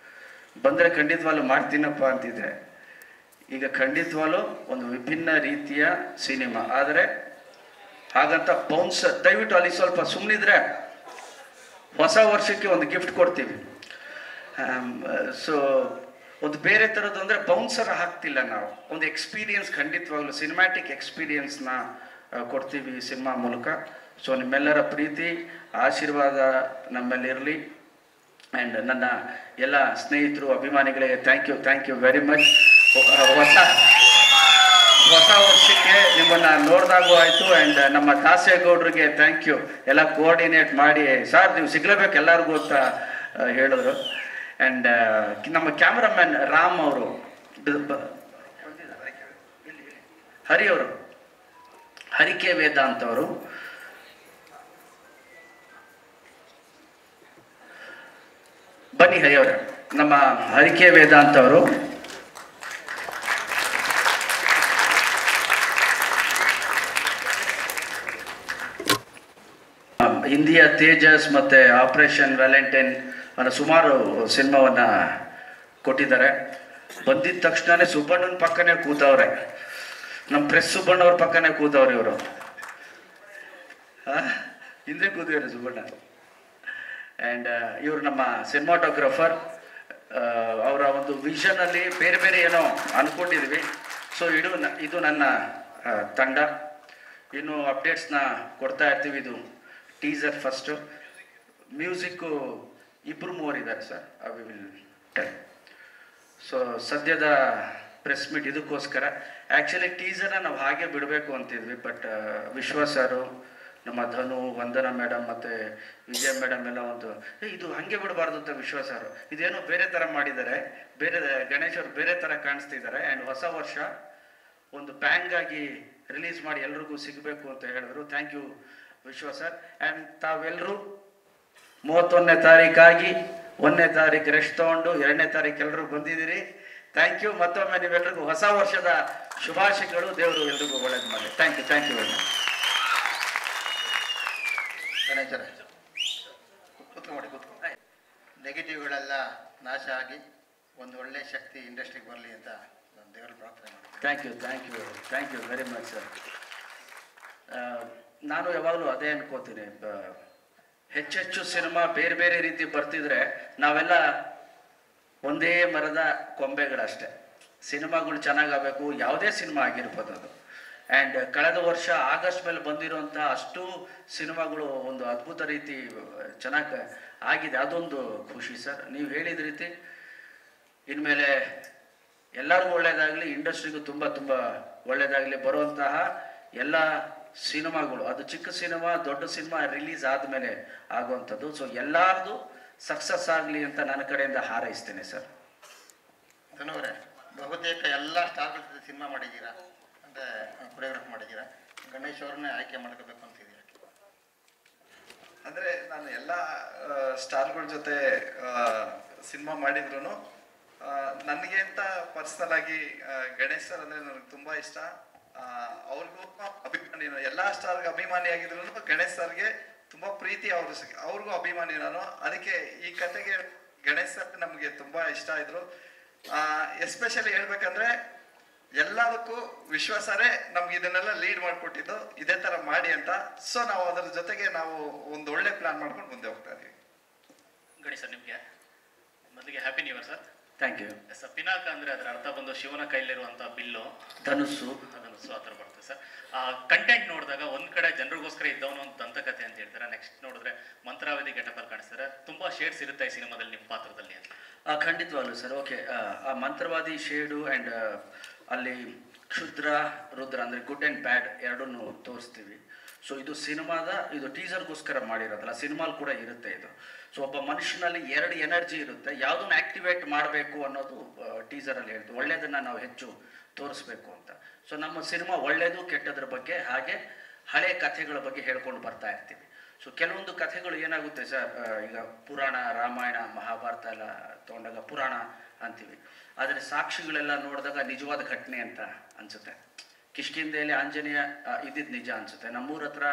ಬಂದರೆ ಖಂಡಿತವಾಗ್ಲೂ ಮಾಡ್ತೀನಪ್ಪ ಅಂತಿದ್ದೆ. ಈಗ ಖಂಡಿತವಾಗ್ಲೂ ಒಂದು ವಿಭಿನ್ನ ರೀತಿಯ ಸಿನಿಮಾ. ಆದರೆ ಹಾಗಂತ ಬೌನ್ಸ್, ದಯವಿಟ್ಟು ಅಲ್ಲಿ ಸ್ವಲ್ಪ ಸುಮ್ಮನಿದ್ರೆ ಹೊಸ ವರ್ಷಕ್ಕೆ ಒಂದು ಗಿಫ್ಟ್ ಕೊಡ್ತೀವಿ. ಸೊ ಒಂದು ಬೇರೆ ಥರದ್ದು ಅಂದರೆ ಬೌನ್ಸರ್ ಹಾಕ್ತಿಲ್ಲ ನಾವು, ಒಂದು ಎಕ್ಸ್ಪೀರಿಯನ್ಸ್, ಖಂಡಿತವಾಗ್ಲೂ ಸಿನಿಮ್ಯಾಟಿಕ್ ಎಕ್ಸ್ಪೀರಿಯನ್ಸ್ನ ಕೊಡ್ತೀವಿ ಸಿನಿಮಾ ಮೂಲಕ. ಸೊ ನಿಮ್ಮೆಲ್ಲರ ಪ್ರೀತಿ ಆಶೀರ್ವಾದ ನಮ್ಮಲ್ಲಿರಲಿ. ಆ್ಯಂಡ್ ನನ್ನ ಎಲ್ಲ ಸ್ನೇಹಿತರು, ಅಭಿಮಾನಿಗಳಿಗೆ ಥ್ಯಾಂಕ್ ಯು ವೆರಿ ಮಚ್. ಹೊಸ ವರ್ಷಕ್ಕೆ ನಿಮ್ಮನ್ನು ನೋಡಿದಾಗೂ ಆಯಿತು. ಆ್ಯಂಡ್ ನಮ್ಮ ದಾಸೇಗೌಡರಿಗೆ ಥ್ಯಾಂಕ್ ಯು, ಎಲ್ಲ ಕೋಆರ್ಡಿನೇಟ್ ಮಾಡಿ ಸರ್ ನೀವು ಸಿಗ್ಲೇಬೇಕು ಎಲ್ಲರಿಗೂ ಅಂತ ಹೇಳಿದ್ರು. ಆ್ಯಂಡ್ ನಮ್ಮ ಕ್ಯಾಮ್ರಾಮ್ಯಾನ್ ರಾಮ್ ಅವರು, ಹರಿ ಅವರು, ಹರಿಕೆ ವೇದಾಂತ್ ಅವರು, ಬನ್ನಿ ಹರಿ ಅವರೇ, ನಮ್ಮ ಹರಿಕೆ ವೇದಾಂತ್ ಅವರು, ಹಿಂದಿಯ ತೇಜಸ್ ಮತ್ತು ಆಪರೇಷನ್ ವ್ಯಾಲೆಂಟೈನ್ ಅನ್ನೋ ಸುಮಾರು ಸಿನಿಮಾವನ್ನು ಕೊಟ್ಟಿದ್ದಾರೆ. ಬಂದಿದ್ದ ತಕ್ಷಣವೇ ಸುಬ್ಬಣ್ಣನ ಪಕ್ಕನೇ ಕೂತವ್ರೆ, ನಮ್ಮ ಪ್ರೆಸ್ ಸುಬ್ಬಣ್ಣವ್ರ ಪಕ್ಕನೇ ಕೂತವ್ರೆ ಇವರು. ಹಿಂದೆ ಕೂತಿದ್ದಾರೆ ಸುಬ್ಬಣ್ಣ. ಆ್ಯಂಡ್ ಇವರು ನಮ್ಮ ಸಿನಿಮಾಟೋಗ್ರಫರ್. ಅವರ ಒಂದು ವಿಷನಲ್ಲಿ ಬೇರೆ ಬೇರೆ ಏನೋ ಅಂದ್ಕೊಂಡಿದ್ವಿ. ಸೊ ಇದು ನನ್ನ ತಂಡ. ಇನ್ನು ಅಪ್ಡೇಟ್ಸ್ನ ಕೊಡ್ತಾ ಇರ್ತೀವಿ. ಇದು ಟೀಸರ್ ಫಸ್ಟು. ಮ್ಯೂಸಿಕ್ಕು 2-3 ಇದ್ದಾರೆ sir, we will tell. So ಸದ್ಯದ ಪ್ರೆಸ್ ಮೀಟ್ ಇದಕ್ಕೋಸ್ಕರ. ಆ್ಯಕ್ಚುಲಿ ಟೀಸರ್ನ ನಾವು ಹಾಗೆ ಬಿಡಬೇಕು ಅಂತಿದ್ವಿ, ಬಟ್ ವಿಶ್ವ ಸರು, ನಮ್ಮ ಧನು, ವಂದನಾ ಮೇಡಮ್ ಮತ್ತು ವಿಜಯ ಮೇಡಮ್ ಎಲ್ಲ ಒಂದು ಇದು ಹಾಗೆ ಬಿಡಬಾರ್ದು ಅಂತ ವಿಶ್ವ ಸರು ಇದೇನೋ ಬೇರೆ ಥರ ಮಾಡಿದ್ದಾರೆ, ಬೇರೆ ಗಣೇಶ್ ಅವರು ಬೇರೆ ಥರ ಕಾಣಿಸ್ತಿದ್ದಾರೆ. ಆ್ಯಂಡ್ ಹೊಸ ವರ್ಷ ಒಂದು ಬ್ಯಾಂಗ್ ಆಗಿ ರಿಲೀಸ್ ಮಾಡಿ ಎಲ್ರಿಗೂ ಸಿಗಬೇಕು ಅಂತ ಹೇಳಿದ್ರು. ಥ್ಯಾಂಕ್ ಯು ವಿಶ್ವ ಸರ್. ಆ್ಯಂಡ್ ತಾವೆಲ್ಲರೂ 31ನೇ ತಾರೀಕಾಗಿ 1ನೇ ತಾರೀಕು ರೆಸ್ಟ್ ತೊಗೊಂಡು 2ನೇ ತಾರೀಕು ಎಲ್ಲರೂ ಬಂದಿದ್ದೀರಿ. Thank you. ಮತ್ತೊಮ್ಮೆ ನೀವೆಲ್ಲರಿಗೂ ಹೊಸ ವರ್ಷದ ಶುಭಾಶಯಗಳು. ದೇವರು ಎಲ್ರಿಗೂ ಒಳ್ಳೇದು ಮಾಡಿ. Thank you very much. ಗಣೇಶರೇ ಕೂತ್ಕೊಂಡು ನೆಗೆಟಿವ್ಗಳೆಲ್ಲ ನಾಶ ಆಗಿ ಒಂದು ಒಳ್ಳೆ ಶಕ್ತಿ ಇಂಡಸ್ಟ್ರಿಗೆ ಬರಲಿ ಅಂತ ನಾನು ದೇವರ ಪ್ರಾರ್ಥನೆ ಮಾಡ್ತೀನಿ. Thank you very much sir. ನಾನು ಯಾವಾಗಲೂ ಅದೇ ಅನ್ಕೋತೀನಿ, ಹೆಚ್ಚೆಚ್ಚು ಸಿನಿಮಾ ಬೇರೆ ಬೇರೆ ರೀತಿ ಬರ್ತಿದ್ರೆ ನಾವೆಲ್ಲ ಒಂದೇ ಮರದ ಕೊಂಬೆಗಳಷ್ಟೇ. ಸಿನಿಮಾಗಳು ಚೆನ್ನಾಗಾಗಬೇಕು, ಯಾವುದೇ ಸಿನಿಮಾ ಆಗಿರ್ಬೋದು ಅದು. ಆ್ಯಂಡ್ ಕಳೆದ ವರ್ಷ ಆಗಸ್ಟ್ ಮೇಲೆ ಬಂದಿರುವಂಥ ಅಷ್ಟು ಸಿನಿಮಾಗಳು ಒಂದು ಅದ್ಭುತ ರೀತಿ ಚೆನ್ನಾಗಿ ಆಗಿದೆ. ಅದೊಂದು ಖುಷಿ ಸರ್. ನೀವು ಹೇಳಿದ ರೀತಿ ಇನ್ಮೇಲೆ ಎಲ್ಲರಿಗೂ ಒಳ್ಳೆಯದಾಗಲಿ, ಇಂಡಸ್ಟ್ರಿಗೂ ತುಂಬ ಒಳ್ಳೆಯದಾಗಲಿ. ಬರುವಂತಹ ಎಲ್ಲ ಸಿನಿಮಾಗಳು, ಅದು ಚಿಕ್ಕ ಸಿನಿಮಾ ದೊಡ್ಡ ಸಿನಿಮಾ ರಿಲೀಸ್ ಆದಮೇಲೆ ಆಗುವಂಥದ್ದು. ಸೊ ಎಲ್ಲರದು ಸಕ್ಸಸ್ ಆಗಲಿ ಅಂತ ನನ್ನ ಕಡೆಯಿಂದ ಹಾರೈಸ್ತೇನೆ ಸರ್. ಧನುವರೇ, ಬಹುತೇಕ ಎಲ್ಲ ಸ್ಟಾರ್ಗಳ ಜೊತೆ ಸಿನಿಮಾ ಮಾಡಿದ್ದೀರಾ, ಅಂದರೆ ಕೊರಿಯೋಗ್ರಾಫ್ ಮಾಡಿದ್ದೀರಾ. ಗಣೇಶ್ ಅವ್ರನ್ನೇ ಆಯ್ಕೆ ಮಾಡ್ಕೋಬೇಕು ಅಂತಿದ್ದೀರಾ? ಅಂದರೆ ನಾನು ಎಲ್ಲ ಸ್ಟಾರ್ಗಳ ಜೊತೆ ಸಿನಿಮಾ ಮಾಡಿದ್ರು ನನಗೆ ಅಂತ ಪರ್ಸ್ನಲ್ ಆಗಿ ಗಣೇಶ್ ಸರ್ ಅಂದರೆ ನನಗೆ ತುಂಬ ಇಷ್ಟ. ಅವ್ರಿಗೂ ಅಭಿಮಾನಿ, ಎಲ್ಲ ಸ್ಟಾರ್ಗೆ ಅಭಿಮಾನಿ ಆಗಿದ್ರು ಗಣೇಶ್ ಸರ್ಗೆ ತುಂಬ ಪ್ರೀತಿ. ಅವ್ರಿಗೂ ಅಭಿಮಾನಿ ನಾನು. ಅದಕ್ಕೆ ಈ ಕತೆಗೆ ಗಣೇಶ್ ಸರ್ ನಮಗೆ ತುಂಬ ಇಷ್ಟ ಇದ್ರು. ಎಸ್ಪೆಷಲಿ ಹೇಳ್ಬೇಕಂದ್ರೆ ಎಲ್ಲದಕ್ಕೂ ವಿಶ್ವಾಸರೇ ನಮ್ಗೆ ಇದನ್ನೆಲ್ಲ ಲೀಡ್ ಮಾಡಿಕೊಟ್ಟಿದ್ದು, ಇದೇ ಥರ ಮಾಡಿ ಅಂತ. ಸೊ ನಾವು ಅದರ ಜೊತೆಗೆ ನಾವು ಒಂದು ಒಳ್ಳೆ ಪ್ಲಾನ್ ಮಾಡ್ಕೊಂಡು ಮುಂದೆ ಹೋಗ್ತಾ ಇದೀವಿ. ಗಣೇಶ್ ಸರ್, ನಿಮಗೆ ಮೊದಲಿಗೆ happy new year sir. Thank you. Sir, Pinaka ಅಂದರೆ ಅದರ ಅರ್ಥ ಬಂದು ಶಿವನ ಕೈಲಿರುವಂಥ ಬಿಲ್ಲು, ಧನುಸ್ಸು ಆ ಥರ ಬರ್ತದೆ ಸರ್. ಆ ಕಂಟೆಂಟ್ ನೋಡಿದಾಗ ಒಂದು ಕಡೆ ಜನರಿಗೋಸ್ಕರ ಇದ್ದವನು ಒಂದು ದಂತಕಥೆ ಅಂತ ಹೇಳ್ತಾರೆ, ನೆಕ್ಸ್ಟ್ ನೋಡಿದ್ರೆ ಮಂತ್ರಾವತಿ ಗೆಟಪಲ್ಲಿ ಕಾಣಿಸ್ತಾರೆ. ತುಂಬಾ ಶೇಡ್ಸ್ ಇರುತ್ತೆ ಈ ಸಿನಿಮಾದಲ್ಲಿ ನಿಮ್ಮ ಪಾತ್ರದಲ್ಲಿ ಅಂತ. ಖಂಡಿತವಾಗ್ಲು ಸರ್. ಓಕೆ, ಆ ಮಂತ್ರವಾದಿ ಶೇಡು ಆ್ಯಂಡ್ ಅಲ್ಲಿ ಕ್ಷುದ್ರ ರುದ್ರ ಅಂದರೆ ಗುಡ್ ಆ್ಯಂಡ್ ಬ್ಯಾಡ್ ಎರಡನ್ನೂ ತೋರಿಸ್ತೀವಿ. ಸೊ ಇದು ಸಿನಿಮಾದ ಇದು ಟೀಸರ್ಗೋಸ್ಕರ ಮಾಡಿರೋದಲ್ಲ, ಸಿನಿಮಾಲ್ ಕೂಡ ಇರುತ್ತೆ ಇದು. ಸೊ ಒಬ್ಬ ಮನುಷ್ಯನಲ್ಲಿ ಎರಡು ಎನರ್ಜಿ ಇರುತ್ತೆ, ಯಾವುದನ್ನು ಆ್ಯಕ್ಟಿವೇಟ್ ಮಾಡಬೇಕು ಅನ್ನೋದು ಟೀಸರಲ್ಲಿ ಹೇಳ್ತೀವಿ. ಒಳ್ಳೆಯದನ್ನು ನಾವು ಹೆಚ್ಚು ತೋರಿಸ್ಬೇಕು ಅಂತ. ಸೊ ನಮ್ಮ ಸಿನಿಮಾ ಒಳ್ಳೆಯದು ಕೆಟ್ಟದ್ರ ಬಗ್ಗೆ ಹಾಗೆ ಹಳೆ ಕಥೆಗಳ ಬಗ್ಗೆ ಹೇಳ್ಕೊಂಡು ಬರ್ತಾ ಇರ್ತೀವಿ. ಸೊ ಕೆಲವೊಂದು ಕಥೆಗಳು ಏನಾಗುತ್ತೆ ಸರ್, ಈಗ ಪುರಾಣ, ರಾಮಾಯಣ, ಮಹಾಭಾರತ ಎಲ್ಲ ತೊಗೊಂಡಾಗ ಪುರಾಣ ಅಂತೀವಿ. ಆದರೆ ಸಾಕ್ಷಿಗಳೆಲ್ಲ ನೋಡಿದಾಗ ನಿಜವಾದ ಘಟನೆ ಅಂತ ಅನಿಸುತ್ತೆ. ಕಿಷ್ಕಿಂಧೆಯಲ್ಲಿ ಆಂಜನೇಯ ಇದ್ದಿದ್ದು ನಿಜ ಅನಿಸುತ್ತೆ. ನಮ್ಮೂರ ಹತ್ರ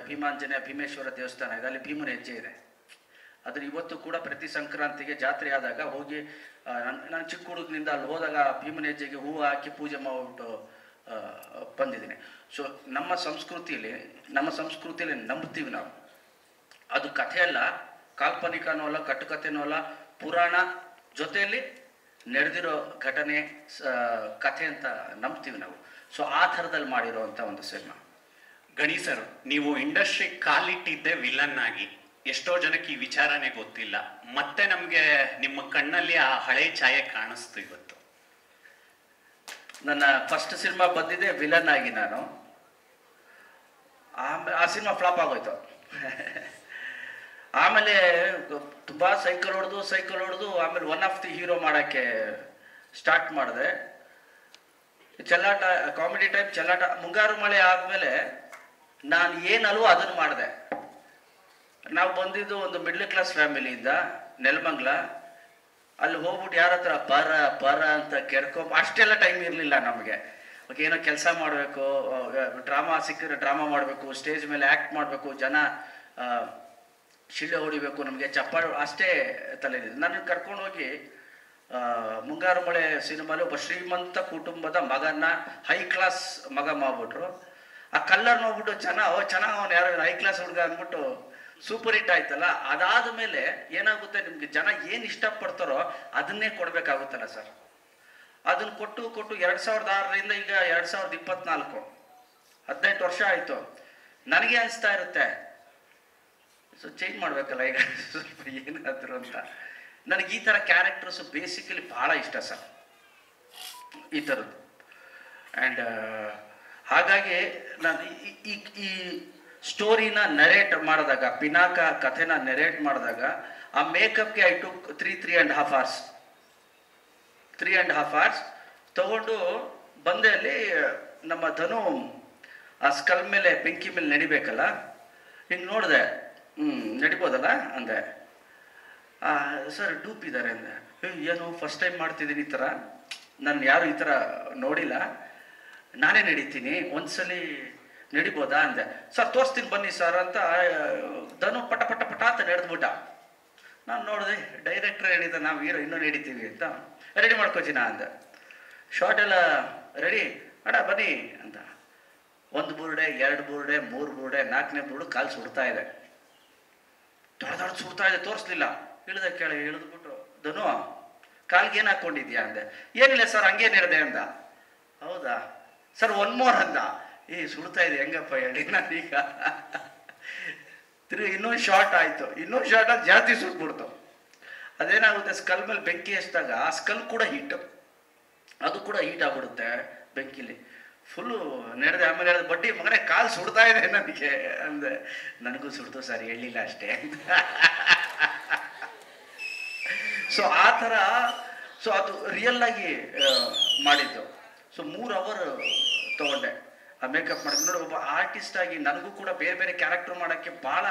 ಭೀಮಾಂಜನೇಯ ಭೀಮೇಶ್ವರ ದೇವಸ್ಥಾನ ಇದೆ, ಅಲ್ಲಿ ಭೀಮನ ಹೆಜ್ಜೆ ಇದೆ. ಅದನ್ನು ಇವತ್ತು ಕೂಡ ಪ್ರತಿ ಸಂಕ್ರಾಂತಿಗೆ ಜಾತ್ರೆ ಆದಾಗ ಹೋಗಿ ನಾನು ಚಿಕ್ಕ ಹುಡುಗನಿಂದ ಅಲ್ಲಿ ಹೋದಾಗ ಭೀಮನ ಹೆಜ್ಜೆಗೆ ಹೂವು ಹಾಕಿ ಪೂಜೆ ಮಾಡಿಬಿಟ್ಟು ಬಂದಿದ್ದೀನಿ. ಸೊ ನಮ್ಮ ಸಂಸ್ಕೃತಿಯಲ್ಲಿ ನಂಬ್ತೀವಿ ನಾವು. ಅದು ಕಥೆ ಅಲ್ಲ, ಕಾಲ್ಪನಿಕನೂ ಅಲ್ಲ, ಕಟ್ಟುಕಥೆನೂ ಅಲ್ಲ, ಪುರಾಣ ಜೊತೆಯಲ್ಲಿ ನಡೆದಿರೋ ಘಟನೆ ಕಥೆ ಅಂತ ನಂಬ್ತೀವಿ ನಾವು. ಸೊ ಆ ಥರದಲ್ಲಿ ಮಾಡಿರೋವಂಥ ಒಂದು ಸಿನಿಮಾ. ಗಣಿ ಸರ್, ನೀವು ಇಂಡಸ್ಟ್ರಿ ಕಾಲಿಟ್ಟಿದ್ದೆ ವಿಲನ್ ಆಗಿ. ಎಷ್ಟೋ ಜನಕ್ಕೆ ಈ ವಿಚಾರನೇ ಗೊತ್ತಿಲ್ಲ. ಮತ್ತೆ ನಮಗೆ ನಿಮ್ಮ ಕಣ್ಣಲ್ಲಿ ಆ ಹಳೆ ಛಾಯೆ ಕಾಣಿಸ್ತು ಇವತ್ತು. ನನ್ನ ಫಸ್ಟ್ ಸಿನಿಮಾ ಬಂದಿದ್ದೆ ವಿಲನ್ ಆಗಿ ನಾನು. ಆ ಸಿನಿಮಾ ಫ್ಲಾಪ್ ಆಗೋಯ್ತು. ಆಮೇಲೆ ತುಂಬ ಸೈಕಲ್ ಹೊಡೆದು ಆಮೇಲೆ ಒನ್ ಆಫ್ ದಿ ಹೀರೋ ಮಾಡೋಕ್ಕೆ ಸ್ಟಾರ್ಟ್ ಮಾಡಿದೆ. ಚೆಲ್ಲಾಟ, ಕಾಮಿಡಿ ಟೈಪ್ ಚೆಲ್ಲಾಟ. ಮುಂಗಾರು ಮಳೆ ಆದಮೇಲೆ ನಾನು ಏನಲ್ವೋ ಅದನ್ನು ಮಾಡಿದೆ. ನಾವು ಬಂದಿದ್ದು ಒಂದು ಮಿಡ್ಲ್ ಕ್ಲಾಸ್ ಫ್ಯಾಮಿಲಿಯಿಂದ, ನೆಲಮಂಗ್ಲ. ಅಲ್ಲಿ ಹೋಗ್ಬಿಟ್ಟು ಯಾರ ಹತ್ರ ಪರ ಅಂತ ಅಷ್ಟೆಲ್ಲ ಟೈಮ್ ಇರಲಿಲ್ಲ ನಮಗೆ. ಓಕೆ, ಏನೋ ಕೆಲಸ ಮಾಡಬೇಕು, ಡ್ರಾಮಾ ಸಿಕ್ಕಿದ್ರೆ ಡ್ರಾಮಾ ಮಾಡಬೇಕು, ಸ್ಟೇಜ್ ಮೇಲೆ ಆ್ಯಕ್ಟ್ ಮಾಡಬೇಕು, ಜನ ಶಿಳ್ಳೆ ಹೊಡಿಬೇಕು, ನಮಗೆ ಚಪ್ಪಾಳೆ ಅಷ್ಟೇ ತಲೆಯಿದೆ. ನನಗೆ ಕರ್ಕೊಂಡೋಗಿ ಮುಂಗಾರು ಮಳೆ ಸಿನಿಮಾಲಿ ಒಬ್ಬ ಶ್ರೀಮಂತ ಕುಟುಂಬದ ಮಗನ್ನ ಹೈ ಕ್ಲಾಸ್ ಮಗ ಮಾಡ್ಬಿಟ್ರು. ಆ ಕಲ್ಲರ್ ನೋಡ್ಬಿಟ್ಟು ಚೆನ್ನಾಗಿ ಅವನು ಯಾರು ಹೈ ಕ್ಲಾಸ್ ಹುಡುಗ ಅಂದ್ಬಿಟ್ಟು ಸೂಪರ್ ಹಿಟ್ ಆಯ್ತಲ್ಲ. ಅದಾದ ಮೇಲೆ ಏನಾಗುತ್ತೆ, ನಿಮ್ಗೆ ಜನ ಏನು ಇಷ್ಟಪಡ್ತಾರೋ ಅದನ್ನೇ ಕೊಡಬೇಕಾಗುತ್ತಲ್ಲ ಸರ್. ಅದನ್ನು ಕೊಟ್ಟು 2006ರಿಂದ ಈಗ 2024 18 ವರ್ಷ ಆಯಿತು. ನನಗೆ ಅನಿಸ್ತಾ ಇರುತ್ತೆ, ಸೊ ಚೇಂಜ್ ಮಾಡಬೇಕಲ್ಲ ಈಗ ಸ್ವಲ್ಪ ಏನಾದ್ರು ಅಂತ. ನನಗೆ ಈ ಥರ ಕ್ಯಾರೆಕ್ಟರ್ಸು ಬೇಸಿಕಲಿ ಭಾಳ ಇಷ್ಟ ಸರ್, ಈ ಥರದ್ದು. ಆ್ಯಂಡ್ ಹಾಗಾಗಿ ನಾನು ಈ ಸ್ಟೋರಿನ ನರೇಟ್ ಮಾಡಿದಾಗ, ಪಿನಾಕ ಕಥೆನ ನರೇಟ್ ಮಾಡಿದಾಗ ಆ ಮೇಕಪ್ಗೆ ಐ ಟುಕ್ 3.5 hours ತಗೊಂಡು ಬಂದೆ. ಅಲ್ಲಿ ನಮ್ಮ ಧನು ಆ ಸ್ಕಲ್ ಮೇಲೆ ಬೆಂಕಿ ಮೇಲೆ ನಡಿಬೇಕಲ್ಲ, ಹಿಂಗೆ ನೋಡಿದೆ, ನಡಿಬೋದಲ್ಲ ಅಂದೆ. ಸರ್ ಡೂಪ್ ಇದ್ದಾರೆ ಅಂದೆ. ಏನು ಫಸ್ಟ್ ಟೈಮ್ ಮಾಡ್ತಿದ್ದೀನಿ ಈ ಥರ, ನಾನು ಯಾರು ಈ ಥರ ನೋಡಿಲ್ಲ, ನಾನೇ ನಡೀತೀನಿ, ಒಂದ್ಸಲಿ ನಡಿಬೋದಾ ಅಂದೆ. ಸರ್ ತೋರಿಸ್ತೀನಿ ಬನ್ನಿ ಸರ್ ಅಂತ ಧನು ಪಟ ಅಂತ ನಡೆದ್ಬಿಟ್ಟ. ನಾನು ನೋಡಿದೆ, ಡೈರೆಕ್ಟ್ರ್ ಹೇಳಿದ ನಾವು ಹೀರೋ ಇನ್ನೂ ನಡೀತೀವಿ ಅಂತ. ರೆಡಿ ಮಾಡ್ಕೋತೀನ ಅಂದೆ. ಶಾರ್ಟ್ ಎಲ್ಲ ರೆಡಿ ಅಡ ಬನ್ನಿ ಅಂತ. 1 ಬುರುಡೆ 2 ಬುರುಡೆ 3 ಬುರುಡೆ 4ನೇ ಬುರುಡು ಕಾಲು ಸುಡ್ತಾ ಇದೆ, ದೊಡ್ಡ ಸುಡ್ತಾ ಇದೆ, ತೋರಿಸ್ಲಿಲ್ಲ. ಇಳಿದ್ಬಿಟ್ಟು ಧನು ಕಾಲ್ಗೆ ಏನು ಹಾಕ್ಕೊಂಡಿದ್ಯಾ ಅಂದೆ. ಏನಿಲ್ಲ ಸರ್ ಹಂಗೇನು ಹೇಳಿದೆ ಅಂದ. ಹೌದಾ ಸರ್ 1 more ಅಂದ. ಸುಡ್ತಾ ಇದೆ ಹೆಂಗಪ್ಪ ಹೇಳಿ. ನಾನೀಗ ಇನ್ನೊಂದು ಶಾರ್ಟ್ ಆಯಿತು, ಇನ್ನೊಂದು ಶಾರ್ಟ್ ಆಗಿ ಜಾಸ್ತಿ ಸುಟ್ಬಿಡ್ತು. ಅದೇನಾಗುತ್ತೆ, ಸ್ಕಲ್ ಮೇಲೆ ಬೆಂಕಿ ಹಚ್ಚಿದಾಗ ಆ ಸ್ಕಲ್ ಕೂಡ ಅದು ಕೂಡ ಹೀಟ್ ಆಗ್ಬಿಡುತ್ತೆ ಬೆಂಕಿಲಿ. ಫುಲ್ಲು ನಡೆದೆ. ಆಮೇಲೆ ಹೇಳಿದ, ಬಡ್ಡಿ ಮಗನೇ ಕಾಲು ಸುಡ್ತಾ ಇದೆ ನನಗೆ ಅಂದೆ. ನನಗೂ ಸುಡ್ತು ಸರ್, ಹೇಳಿಲ್ಲ ಅಷ್ಟೇ. ಸೊ ಆ ಥರ, ಸೊ ಅದು ರಿಯಲ್ ಆಗಿ ಮಾಡಿದ್ದು. ಸೊ 3 hour ತಗೊಂಡೆ ಆ ಮೇಕಪ್ ಮಾಡೋದು. ನೋಡಿ, ಒಬ್ಬ ಆರ್ಟಿಸ್ಟ್ ಆಗಿ ನನಗೂ ಕೂಡ ಬೇರೆ ಬೇರೆ ಕ್ಯಾರೆಕ್ಟರ್ ಮಾಡೋಕ್ಕೆ ಭಾಳ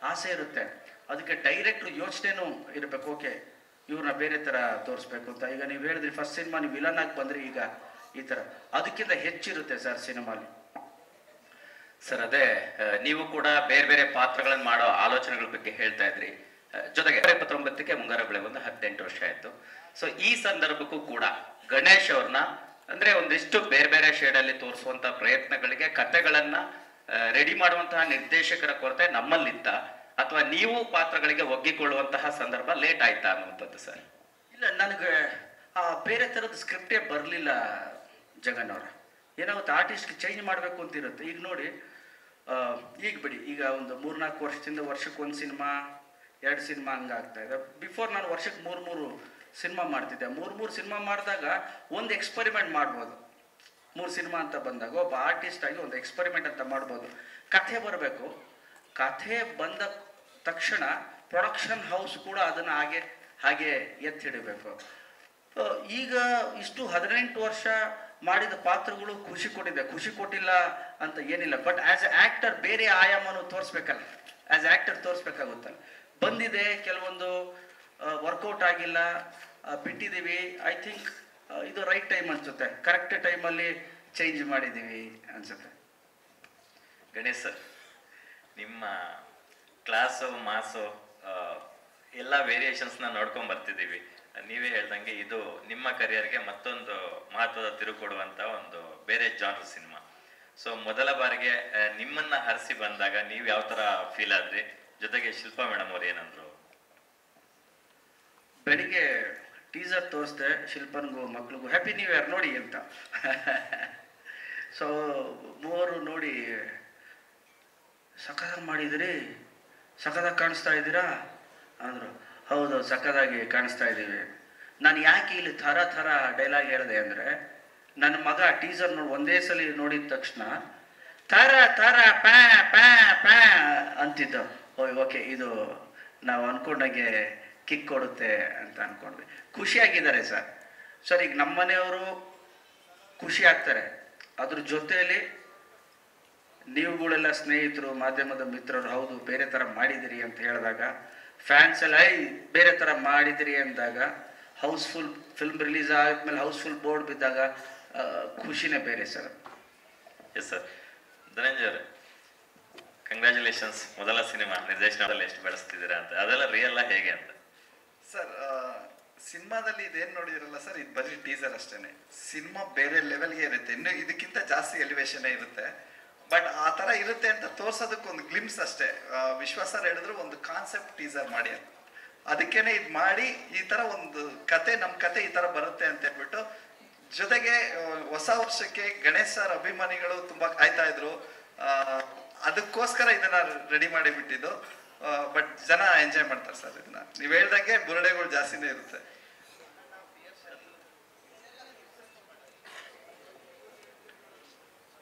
ಆಸೆ ಇರುತ್ತೆ. ಅದಕ್ಕೆ ಡೈರೆಕ್ಟ್ರು ಯೋಚನೆನೂ ಇರಬೇಕು. ಓಕೆ, ಇವ್ರನ್ನ ಬೇರೆ ಥರ ತೋರಿಸ್ಬೇಕು ಅಂತ. ಈಗ ನೀವು ಹೇಳಿದ್ರಿ ಫಸ್ಟ್ ಸಿನಿಮಾ ನೀವು ವಿಲನ್ ಆಗಿ ಬಂದ್ರಿ, ಈಗ ಈ ಥರ ಅದಕ್ಕಿಂತ ಹೆಚ್ಚಿರುತ್ತೆ ಸರ್ ಸಿನಿಮಾಲಿ. ಸರ್ ಅದೇ, ನೀವು ಕೂಡ ಬೇರೆ ಬೇರೆ ಪಾತ್ರಗಳನ್ನು ಮಾಡೋ ಆಲೋಚನೆಗಳ ಬಗ್ಗೆ ಹೇಳ್ತಾ ಇದ್ರಿ. ಜೊತೆಗೆ 29ಕ್ಕೆ ಮುಂಗಾರು ಮಳೆ ಬಂದು 18 ವರ್ಷ ಆಯಿತು. ಸೊ ಈ ಸಂದರ್ಭಕ್ಕೂ ಕೂಡ ಗಣೇಶ್ ಅವ್ರನ್ನ ಅಂದ್ರೆ ಒಂದಿಷ್ಟು ಬೇರೆ ಬೇರೆ ಶೇಡಲ್ಲಿ ತೋರಿಸುವಂತಹ ಪ್ರಯತ್ನಗಳಿಗೆ ಕಥೆಗಳನ್ನ ರೆಡಿ ಮಾಡುವಂತಹ ನಿರ್ದೇಶಕರ ಕೊರತೆ ನಮ್ಮಲ್ಲಿತ್ತ, ಅಥವಾ ನೀವು ಪಾತ್ರಗಳಿಗೆ ಒಗ್ಗಿಕೊಳ್ಳುವಂತಹ ಸಂದರ್ಭ ಲೇಟ್ ಆಯ್ತಾ ಅನ್ನುವಂಥದ್ದು ಸರ್? ಇಲ್ಲ, ನನಗೆ ಬೇರೆ ಥರದ ಸ್ಕ್ರಿಪ್ಟೇ ಬರಲಿಲ್ಲ ಜಗನ್ ಅವರ. ಏನಾಗುತ್ತೆ, ಆರ್ಟಿಸ್ಟ್ಗೆ ಚೇಂಜ್ ಮಾಡಬೇಕು ಅಂತ ಇರುತ್ತೆ. ಈಗ ನೋಡಿ, ಈಗ ಬಿಡಿ, ಈಗ ಒಂದು 3-4 ವರ್ಷದಿಂದ ವರ್ಷಕ್ಕೆ ಒಂದು ಸಿನಿಮಾ 2 ಸಿನಿಮಾ ಹಂಗಾಗ್ತಾ ಇದೆ. ಬಿಫೋರ್ ನಾನು ವರ್ಷಕ್ಕೆ 3 ಸಿನಿಮಾ ಮಾಡ್ತಿದ್ದೆ. 3 ಸಿನಿಮಾ ಮಾಡಿದಾಗ ಒಂದು ಎಕ್ಸ್ಪರಿಮೆಂಟ್ ಮಾಡ್ಬೋದು. 3 ಸಿನಿಮಾ ಅಂತ ಬಂದಾಗ ಒಬ್ಬ ಆರ್ಟಿಸ್ಟ್ ಆಗಿ ಒಂದು ಎಕ್ಸ್ಪರಿಮೆಂಟ್ ಅಂತ ಮಾಡ್ಬೋದು. ಕಥೆ ಬರಬೇಕು, ಕಥೆ ಬಂದ ತಕ್ಷಣ ಪ್ರೊಡಕ್ಷನ್ ಹೌಸ್ ಕೂಡ ಅದನ್ನು ಹಾಗೆ ಎತ್ತಿಡಬೇಕು. ಈಗ ಇಷ್ಟು 18 ವರ್ಷ ಮಾಡಿದ ಪಾತ್ರಗಳು ಖುಷಿ ಕೊಟ್ಟಿದೆ, ಖುಷಿ ಕೊಟ್ಟಿಲ್ಲ ಅಂತ ಏನಿಲ್ಲ. ಬಟ್ ಆ್ಯಸ್ ಎ ಆ್ಯಕ್ಟರ್ ಬೇರೆ ಆಯಾಮನು ತೋರಿಸ್ಬೇಕಲ್ಲ, ಆ್ಯಸ್ ಎ ಆ್ಯಕ್ಟರ್ ತೋರಿಸ್ಬೇಕಾಗುತ್ತಲ್ಲ. ಬಂದಿದೆ, ಕೆಲವೊಂದು ವರ್ಕೌಟ್ ಆಗಿಲ್ಲ, ಬಿಟ್ಟಿದ್ದೀವಿ. ಐ ಥಿಂಕ್ ಇದು ರೈಟ್ ಟೈಮ್ ಅನಿಸುತ್ತೆ, ಕರೆಕ್ಟ್ ಟೈಮಲ್ಲಿ ಚೇಂಜ್ ಮಾಡಿದ್ದೀವಿ ಅನಿಸುತ್ತೆ. ಗಣೇಶ್ ಸರ್, ನಿಮ್ಮ ಕ್ಲಾಸು ಮಾಸು ಎಲ್ಲ ವೇರಿಯೇಷನ್ಸ್ನ ನೋಡ್ಕೊಂಡು ಬರ್ತಿದ್ದೀವಿ. ನೀವೇ ಹೇಳ್ದಂಗೆ ಇದು ನಿಮ್ಮ ಕರಿಯರ್ಗೆ ಮತ್ತೊಂದು ಮಹತ್ವದ ತಿರುವು ಕೊಡುವಂಥ ಒಂದು ಬೇರೆ ಜಾನರ್ ಸಿನಿಮಾ. ಸೊ ಮೊದಲ ಬಾರಿಗೆ ನಿಮ್ಮನ್ನ ಹರಿಸಿ ಬಂದಾಗ ನೀವು ಯಾವ ಥರ ಫೀಲ್ ಆದ್ರಿ? ಜೊತೆಗೆ ಶಿಲ್ಪಾ ಮೇಡಮ್ ಅವ್ರು ಏನಂದ್ರು? ಬೆಳಿಗ್ಗೆ ಟೀಸರ್ ತೋರಿಸ್ದೆ, ಶಿಲ್ಪನ್ಗೂ ಮಕ್ಳಿಗೂ ಹ್ಯಾಪಿ ನ್ಯೂ ಇಯರ್ ನೋಡಿ ಅಂತ. ಸೊ ಮೂವರು ನೋಡಿ ಸಖತ್ತಾಗಿ ಮಾಡಿದಿರಿ, ಸಖತ್ತಾಗಿ ಕಾಣಿಸ್ತಾ ಇದ್ದೀರಾ ಅಂದರು. ಹೌದು, ಸಖತ್ತಾಗಿ ಕಾಣಿಸ್ತಾ ಇದ್ದೀವಿ. ನಾನು ಯಾಕೆ ಇಲ್ಲಿ ಥರ ಡೈಲಾಗ್ ಹೇಳಿದೆ ಅಂದರೆ, ನನ್ನ ಮಗ ಟೀಸರ್ ನೋಡಿ ಒಂದೇ ಸಲ ನೋಡಿದ ತಕ್ಷಣ ಥರ ಪ್ಯಾ ಪ್ಯಾ ಪ್ಯಾ ಅಂತಿದ್ದು. ಓಕೆ, ಇದು ನಾವು ಅಂದ್ಕೊಂಡಾಗೆ ಕಿಕ್ ಕೊಡುತ್ತೆ ಅಂತ ಅಂದ್ಕೊಂಡ್ವಿ. ಖುಷಿಯಾಗಿದ್ದಾರೆ ಸರ್. ಈಗ ನಮ್ಮ ಮನೆಯವರು ಖುಷಿ ಆಗ್ತಾರೆ, ಅದ್ರ ಜೊತೆಯಲ್ಲಿ ನೀವುಗಳೆಲ್ಲ ಸ್ನೇಹಿತರು, ಮಾಧ್ಯಮದ ಮಿತ್ರರು, ಹೌದು ಬೇರೆ ಥರ ಮಾಡಿದಿರಿ ಅಂತ ಹೇಳಿದಾಗ, ಫ್ಯಾನ್ಸ್ ಎಲ್ಲ ಬೇರೆ ಥರ ಮಾಡಿದಿರಿ ಅಂದಾಗ, ಹೌಸ್ಫುಲ್ ಫಿಲ್ಮ್ ರಿಲೀಸ್ ಆದ್ಮೇಲೆ ಹೌಸ್ಫುಲ್ ಬೋರ್ಡ್ ಬಿದ್ದಾಗ ಖುಷಿನೇ ಬೇರೆ ಸರ್. Yes sir. ಧನಂಜಯ ಅವರೇ, ಕಂಗ್ರ್ಯಾಚುಲೇಷನ್ಸ್. ಮೊದಲ ಸಿನಿಮಾ ನಿರ್ದೇಶನದಲ್ಲಿ ಎಷ್ಟು ಬೆಳೆಸ್ತಿದ್ದೀರಾ ಅಂತ, ಅದೆಲ್ಲ ರಿಯಲ್ ಹೇಗೆ ಅಂತ? ಸರ್, ಸಿನಿಮಾದಲ್ಲಿ ಇದೇನು ನೋಡಿದಿರಲ್ಲ ಸರ್, ಇದು ಬರೀ ಟೀಸರ್ ಅಷ್ಟೇನೆ. ಸಿನಿಮಾ ಬೇರೆ ಲೆವೆಲ್ಗೆ ಇರುತ್ತೆ, ಇನ್ನು ಇದಕ್ಕಿಂತ ಜಾಸ್ತಿ ಎಲಿವೇಶನ್ ಇರುತ್ತೆ. ಬಟ್ ಆ ಥರ ಇರುತ್ತೆ ಅಂತ ತೋರ್ಸೋದಕ್ಕೆ ಒಂದು ಗ್ಲಿಮ್ಸ್ ಅಷ್ಟೇ. ವಿಶ್ವಾಸ ಸರ್ ಹೇಳಿದ್ರು ಒಂದು ಕಾನ್ಸೆಪ್ಟ್ ಟೀಸರ್ ಮಾಡಿ ಅಂತ, ಅದಕ್ಕೇನೆ ಇದು ಮಾಡಿ ಈ ಥರ ಒಂದು ಕತೆ, ನಮ್ಮ ಕತೆ ಈ ಥರ ಬರುತ್ತೆ ಅಂತ ಹೇಳ್ಬಿಟ್ಟು. ಜೊತೆಗೆ ಹೊಸ ವರ್ಷಕ್ಕೆ ಗಣೇಶ್ ಸರ್ ಅಭಿಮಾನಿಗಳು ತುಂಬ ಕಾಯ್ತಾ ಇದ್ರು, ಅದಕ್ಕೋಸ್ಕರ ಇದನ್ನ ರೆಡಿ ಮಾಡಿ ಬಿಟ್ಟಿದ್ದು. ಬಟ್ ಜನ ಎಂಜಾಯ್ ಮಾಡ್ತಾರೆ ಸರ್ ಇದನ್ನ. ನೀವು ಹೇಳ್ದಂಗೆ ಬುರುಡೆಗಳು ಜಾಸ್ತಿನೇ ಇರುತ್ತೆ.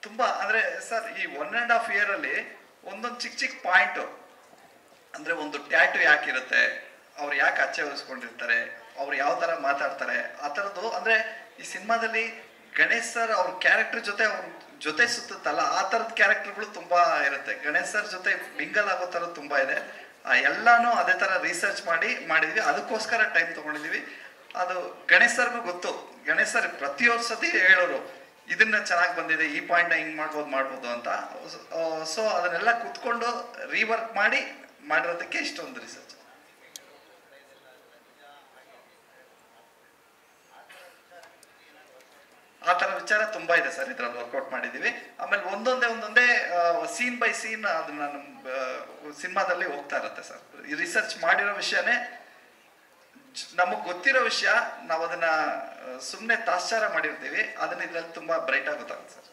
ತುಂಬಾ ಅಂದ್ರೆ ಸರ್, ಈ 1.5 year ಅಲ್ಲಿ ಒಂದೊಂದು ಚಿಕ್ಕ ಪಾಯಿಂಟ್, ಅಂದ್ರೆ ಒಂದು ಟ್ಯಾಟು ಯಾಕಿರುತ್ತೆ, ಅವ್ರು ಯಾಕೆ ಅಚ್ಚೆ ಹೊಲಿಸ್ಕೊಂಡಿರ್ತಾರೆ, ಅವ್ರು ಯಾವ ತರ ಮಾತಾಡ್ತಾರೆ, ಆ ಥರದ್ದು. ಅಂದ್ರೆ ಈ ಸಿನಿಮಾದಲ್ಲಿ ಗಣೇಶ್ ಸರ್ ಅವ್ರ ಕ್ಯಾರೆಕ್ಟರ್ ಜೊತೆ ಅವ್ರ ಜೊತೆ ಸುತ್ತಲ್ಲ, ಆ ಥರದ ಕ್ಯಾರೆಕ್ಟರ್ಗಳು ತುಂಬಾ ಇರುತ್ತೆ. ಗಣೇಶ್ ಸರ್ ಜೊತೆ ಮಿಂಗಲ್ ಆಗೋ ಥರ ತುಂಬಾ ಇದೆ. ಎಲ್ಲಾನು ಅದೇ ತರ ರಿಸರ್ಚ್ ಮಾಡಿದ್ವಿ, ಅದಕ್ಕೋಸ್ಕರ ಟೈಮ್ ತಗೊಂಡಿದೀವಿ. ಅದು ಗಣೇಶ್ ಸರ್ಗೂ ಗೊತ್ತು. ಗಣೇಶ್ ಸರ್ ಪ್ರತಿಯೊಂದು ಸತಿ ಹೇಳೋರು, ಇದನ್ನ ಚೆನ್ನಾಗಿ ಬಂದಿದೆ, ಈ ಪಾಯಿಂಟ್ ಹಿಂಗ್ ಮಾಡ್ಬೋದು ಅಂತ. ಸೊ ಅದನ್ನೆಲ್ಲ ಕುತ್ಕೊಂಡು ರೀವರ್ಕ್ ಮಾಡಿರೋದಕ್ಕೆ ಇಷ್ಟೊಂದು ರಿಸರ್ಚ್. ಆ ತರ ವಿಚಾರ ತುಂಬಾ ಇದೆ ಸರ್, ಇದ್ರಲ್ಲಿ ವರ್ಕೌಟ್ ಮಾಡಿದೀವಿ. ಆಮೇಲೆ ಒಂದೊಂದೇ ಸೀನ್ ಬೈ ಸೀನ್ ಅದನ್ನ ಸಿನಿಮಾದಲ್ಲಿ ಹೋಗ್ತಾ ಇರುತ್ತೆ ಸರ್. ಈ ರಿಸರ್ಚ್ ಮಾಡಿರೋ ವಿಷಯನೇ ನಮಗ್ ಗೊತ್ತಿರೋ ವಿಷಯ, ನಾವು ಅದನ್ನ ಸುಮ್ಮನೆ ತಾತ್ಸಾರ ಮಾಡಿರ್ತೀವಿ, ಅದನ್ನ ಇದ್ರಲ್ಲಿ ತುಂಬಾ ಬ್ರೈಟ್ ಆಗಿ ಗೊತ್ತಾಗುತ್ತೆ ಸರ್.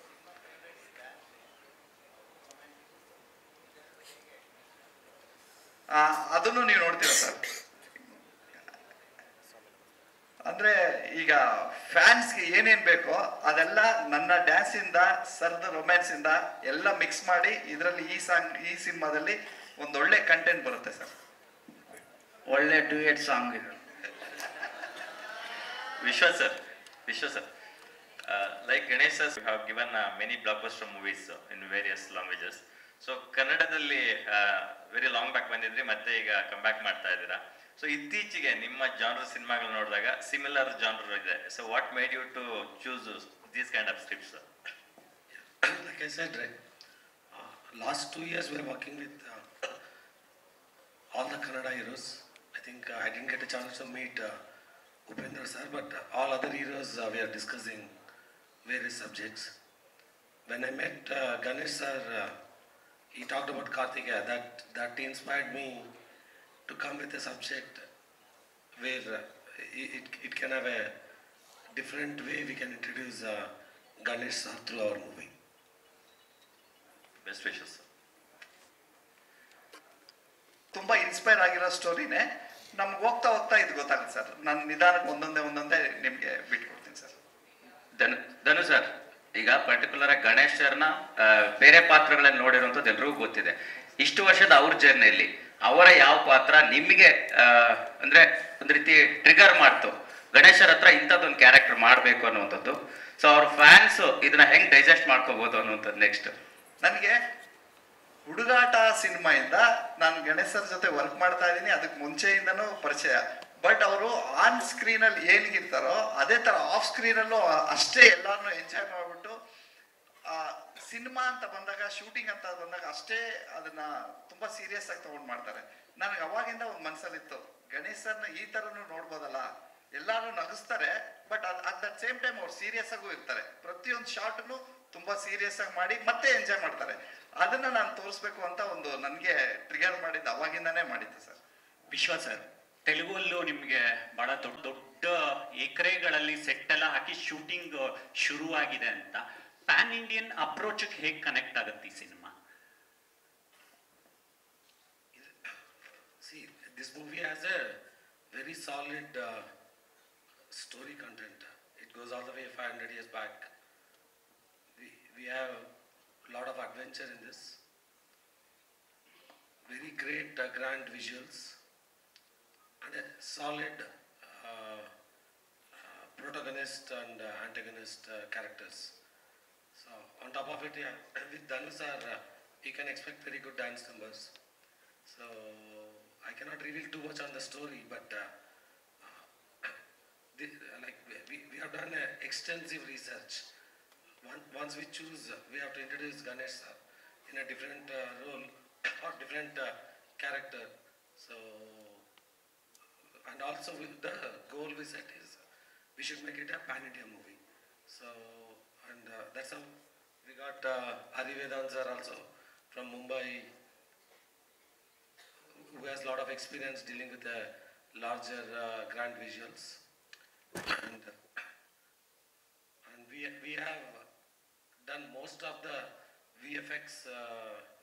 ಅದನ್ನು ನೀವು ನೋಡ್ತೀರಾ ಸರ್. ಅಂದ್ರೆ ಈಗ ಫ್ಯಾನ್ಸ್ಗೆ ಏನೇನ್ ಬೇಕೋ ಅದೆಲ್ಲ ನನ್ನ ಡ್ಯಾನ್ಸ್ ಇಂದ ಸರ್ದ ರೊಮ್ಯಾನ್ಸ್ ಇಂದ ಎಲ್ಲ ಮಿಕ್ಸ್ ಮಾಡಿ ಇದರಲ್ಲಿ ಈ ಸಿನಿಮಾದಲ್ಲಿ ಒಂದೊಳ್ಳೆ ಕಂಟೆಂಟ್ ಬರುತ್ತೆ ಸರ್. ಒಳ್ಳೆ ಡ್ಯೂಯೆಟ್ ಸಾಂಗ್ ಇದು. Vishwa sir, like Ganesh sir, you have given many blockbuster movies in various languages. So ಕನ್ನಡದಲ್ಲಿ ವೆರಿ ಲಾಂಗ್ ಬ್ಯಾಕ್ ಬಂದಿದ್ರಿ, ಮತ್ತೆ ಈಗ ಕಮ್ ಬ್ಯಾಕ್ ಮಾಡ್ತಾ ಇದ್ದೀರಾ. ಸೊ ಇತ್ತೀಚೆಗೆ ನಿಮ್ಮ ಜಾನರ್ ಸಿನಿಮಾಗಳು ನೋಡಿದಾಗ ಸಿಮಿಲರ್ ಜಾನರ್ ಇದೆ. So what made you to choose these kind of scripts? Like I said, right, last 2 years we are working with all the Kannada heroes. I think I didn't get a chance to meet Upendra sir, but all other heroes we are discussing various subjects. When I met Ganesh sir, he talked about Karthikeya. That inspired me to come with a subject where it can have a different way we can introduce Ganesh sir through our movie. Best wishes sir. ತುಂಬ ಇನ್ಸ್ಪೈರ್ ಆಗಿರೋ ಸ್ಟೋರಿನೇ. ನಮ್ಗೆ ಹೋಗ್ತಾ ಹೋಗ್ತಾ ಇದು ಗೊತ್ತಾಗುತ್ತೆ ಸರ್. ನಾನು ನಿಧಾನಕ್ಕೆ ಒಂದೊಂದೇ ನಿಮಗೆ ಬಿಟ್ಕೊಡ್ತೀನಿ ಸರ್. ಧನು ಸರ್, ಈಗ ಪರ್ಟಿಕ್ಯುಲರ್ ಆಗಿ ಗಣೇಶ್ ಸರ್ನ ಬೇರೆ ಪಾತ್ರಗಳನ್ನು ನೋಡಿರುವಂಥದ್ದು ಎಲ್ರಿಗೂ ಗೊತ್ತಿದೆ. ಇಷ್ಟು ವರ್ಷದ ಅವ್ರ ಜರ್ನಿಯಲ್ಲಿ ಅವರ ಯಾವ ಪಾತ್ರ ನಿಮಗೆ ಅಂದ್ರೆ ಒಂದು ರೀತಿ ಟ್ರಿಗರ್ ಮಾಡ್ತು, ಗಣೇಶರ ಹತ್ರ ಇಂಥದ್ದೊಂದು ಕ್ಯಾರೆಕ್ಟರ್ ಮಾಡಬೇಕು ಅನ್ನುವಂಥದ್ದು? ಸೊ ಅವ್ರ ಫ್ಯಾನ್ಸ್ ಇದನ್ನ ಹೆಂಗ್ ಡೈಜೆಸ್ಟ್ ಮಾಡ್ಕೋಬಹುದು ಅನ್ನುವಂಥದ್ದು ನೆಕ್ಸ್ಟ್. ನನಗೆ ಹುಡುಗಾಟ ಸಿನಿಮಾಯಿಂದ ನಾನು ಗಣೇಶ್ ಸರ್ ಜೊತೆ ವರ್ಕ್ ಮಾಡ್ತಾ ಇದ್ದೀನಿ, ಅದಕ್ಕೆ ಮುಂಚೆಯಿಂದನೂ ಪರಿಚಯ. ಬಟ್ ಅವರು ಆನ್ ಸ್ಕ್ರೀನಲ್ಲಿ ಏನಿಗಿರ್ತಾರೋ ಅದೇ ಥರ ಆಫ್ ಸ್ಕ್ರೀನಲ್ಲೂ ಅಷ್ಟೇ ಎಲ್ಲರನ್ನೂ ಎಂಜಾಯ್ ಮಾಡಿಬಿಟ್ಟು ಸಿನಿಮಾ ಅಂತ ಬಂದಾಗ, ಶೂಟಿಂಗ್ ಅಂತ ಬಂದಾಗ ಅಷ್ಟೇ ಅದನ್ನ ತುಂಬ ಸೀರಿಯಸ್ ಆಗಿ ತೊಗೊಂಡು ಮಾಡ್ತಾರೆ. ನನಗೆ ಅವಾಗಿಂದ ಒಂದು ಮನಸ್ಸಲ್ಲಿತ್ತು, ಗಣೇಶ್ ಸರ್ನ ಈ ಥರನೂ ನೋಡ್ಬೋದಲ್ಲ. ಎಲ್ಲರೂ ನಗಿಸ್ತಾರೆ, but at that same time ಅವ್ರು ಸೀರಿಯಸ್ ಆಗೂ ಇರ್ತಾರೆ. ಪ್ರತಿಯೊಂದು ಶಾರ್ಟ್ನು ತುಂಬಾ ಸೀರಿಯಸ್ ಆಗಿ ಮಾಡಿ ಮತ್ತೆ ಎಂಜಾಯ್ ಮಾಡ್ತಾರೆ. ಅದನ್ನ ನಾನು ತೋರಿಸ್ಬೇಕು ಅಂತ ಒಂದು ನನಗೆ ಟ್ರಿಗರ್ ಮಾಡಿದ್ದು ಅವಾಗಿಂದಾನೇ ಮಾಡಿದ್ದು ಸರ್. ವಿಶ್ವ ಸರ್, ತೆಲುಗಲ್ಲೂ ನಿಮಗೆ ಬಹಳ ದೊಡ್ಡ ದೊಡ್ಡ ಎಕರೆಗಳಲ್ಲಿ ಸೆಟ್ ಎಲ್ಲ ಹಾಕಿ ಶೂಟಿಂಗ್ ಶುರು ಆಗಿದೆ ಅಂತ. ಪ್ಯಾನ್ ಇಂಡಿಯನ್ ಅಪ್ರೋಚ್ ಹೇಗೆ ಕನೆಕ್ಟ್ ಆಗುತ್ತೆ ಈ cinema? See, this movie has a very solid story content. It goes all the way 500 years back. We have a lot of adventure in this. Very great grand visuals and a solid protagonist and antagonist characters. So on top of it, yeah, with Dhanu sir, you can expect very good dance numbers. So I cannot reveal too much on the story, but we have done extensive research. Once we choose, we have to introduce Ganesh sir in a different role or different character. So, and also the goal we set is we should make it a pan-India movie. So, and that's how we got Hari Vedant sir also from Mumbai, who has a lot of experience dealing with the larger grand visuals. And we have done most of the VFX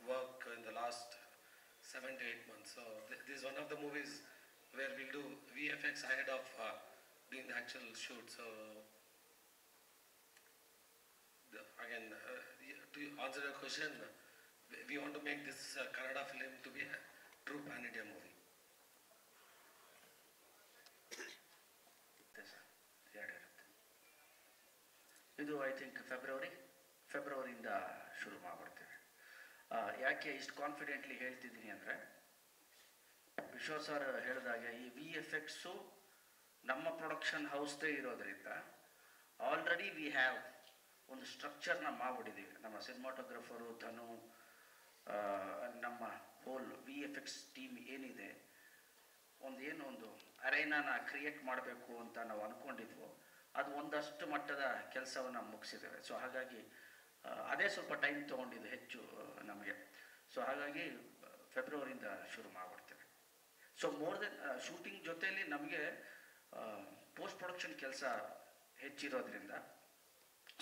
work in the last 7 to 8 months. So this is one of the movies where we'll do VFX ahead of doing the actual shoot. So again, to answer your question, we want to make this Kannada film to be a true pan-India movie. ಇದು ಐ ಥಿಂಕ್ ಫೆಬ್ರವರಿಯಿಂದ ಶುರು ಮಾಡಿಬಿಡ್ತೇವೆ. ಯಾಕೆ ಇಷ್ಟು ಕಾನ್ಫಿಡೆಂಟ್ಲಿ ಹೇಳ್ತಿದ್ದೀನಿ ಅಂದರೆ, ವಿಶ್ವ ಸರ್ ಹೇಳಿದಾಗೆ ಈ VFX ನಮ್ಮ ಪ್ರೊಡಕ್ಷನ್ ಹೌಸ್ದೇ ಇರೋದ್ರಿಂದ ಆಲ್ರೆಡಿ ವಿ ಹ್ಯಾವ್ ಒಂದು ಸ್ಟ್ರಕ್ಚರ್ನ ಮಾಡಿಬಿಟ್ಟಿದ್ದೀವಿ. ನಮ್ಮ ಸಿನಿಮಾಟೋಗ್ರಫರು ಧನು, ನಮ್ಮ ಹೋಲ್ VFX ಟೀಮ್ ಏನಿದೆ, ಒಂದು ಅರೇನಾನ ಕ್ರಿಯೇಟ್ ಮಾಡಬೇಕು ಅಂತ ನಾವು ಅಂದ್ಕೊಂಡಿದ್ವು. ಅದು ಒಂದಷ್ಟು ಮಟ್ಟದ ಕೆಲಸವನ್ನು ಮುಗಿಸಿದ್ದೇವೆ. ಸೊ ಹಾಗಾಗಿ ಅದೇ ಸ್ವಲ್ಪ ಟೈಮ್ ತೊಗೊಂಡಿದ್ದು ಹೆಚ್ಚು ನಮಗೆ. ಸೊ ಹಾಗಾಗಿ ಫೆಬ್ರವರಿಯಿಂದ ಶುರು ಮಾಡಿಬಿಡ್ತೇವೆ. ಸೊ ಮೋರ್ ದೆನ್ ಶೂಟಿಂಗ್ ಜೊತೆಯಲ್ಲಿ ನಮಗೆ ಪೋಸ್ಟ್ ಪ್ರೊಡಕ್ಷನ್ ಕೆಲಸ ಹೆಚ್ಚಿರೋದ್ರಿಂದ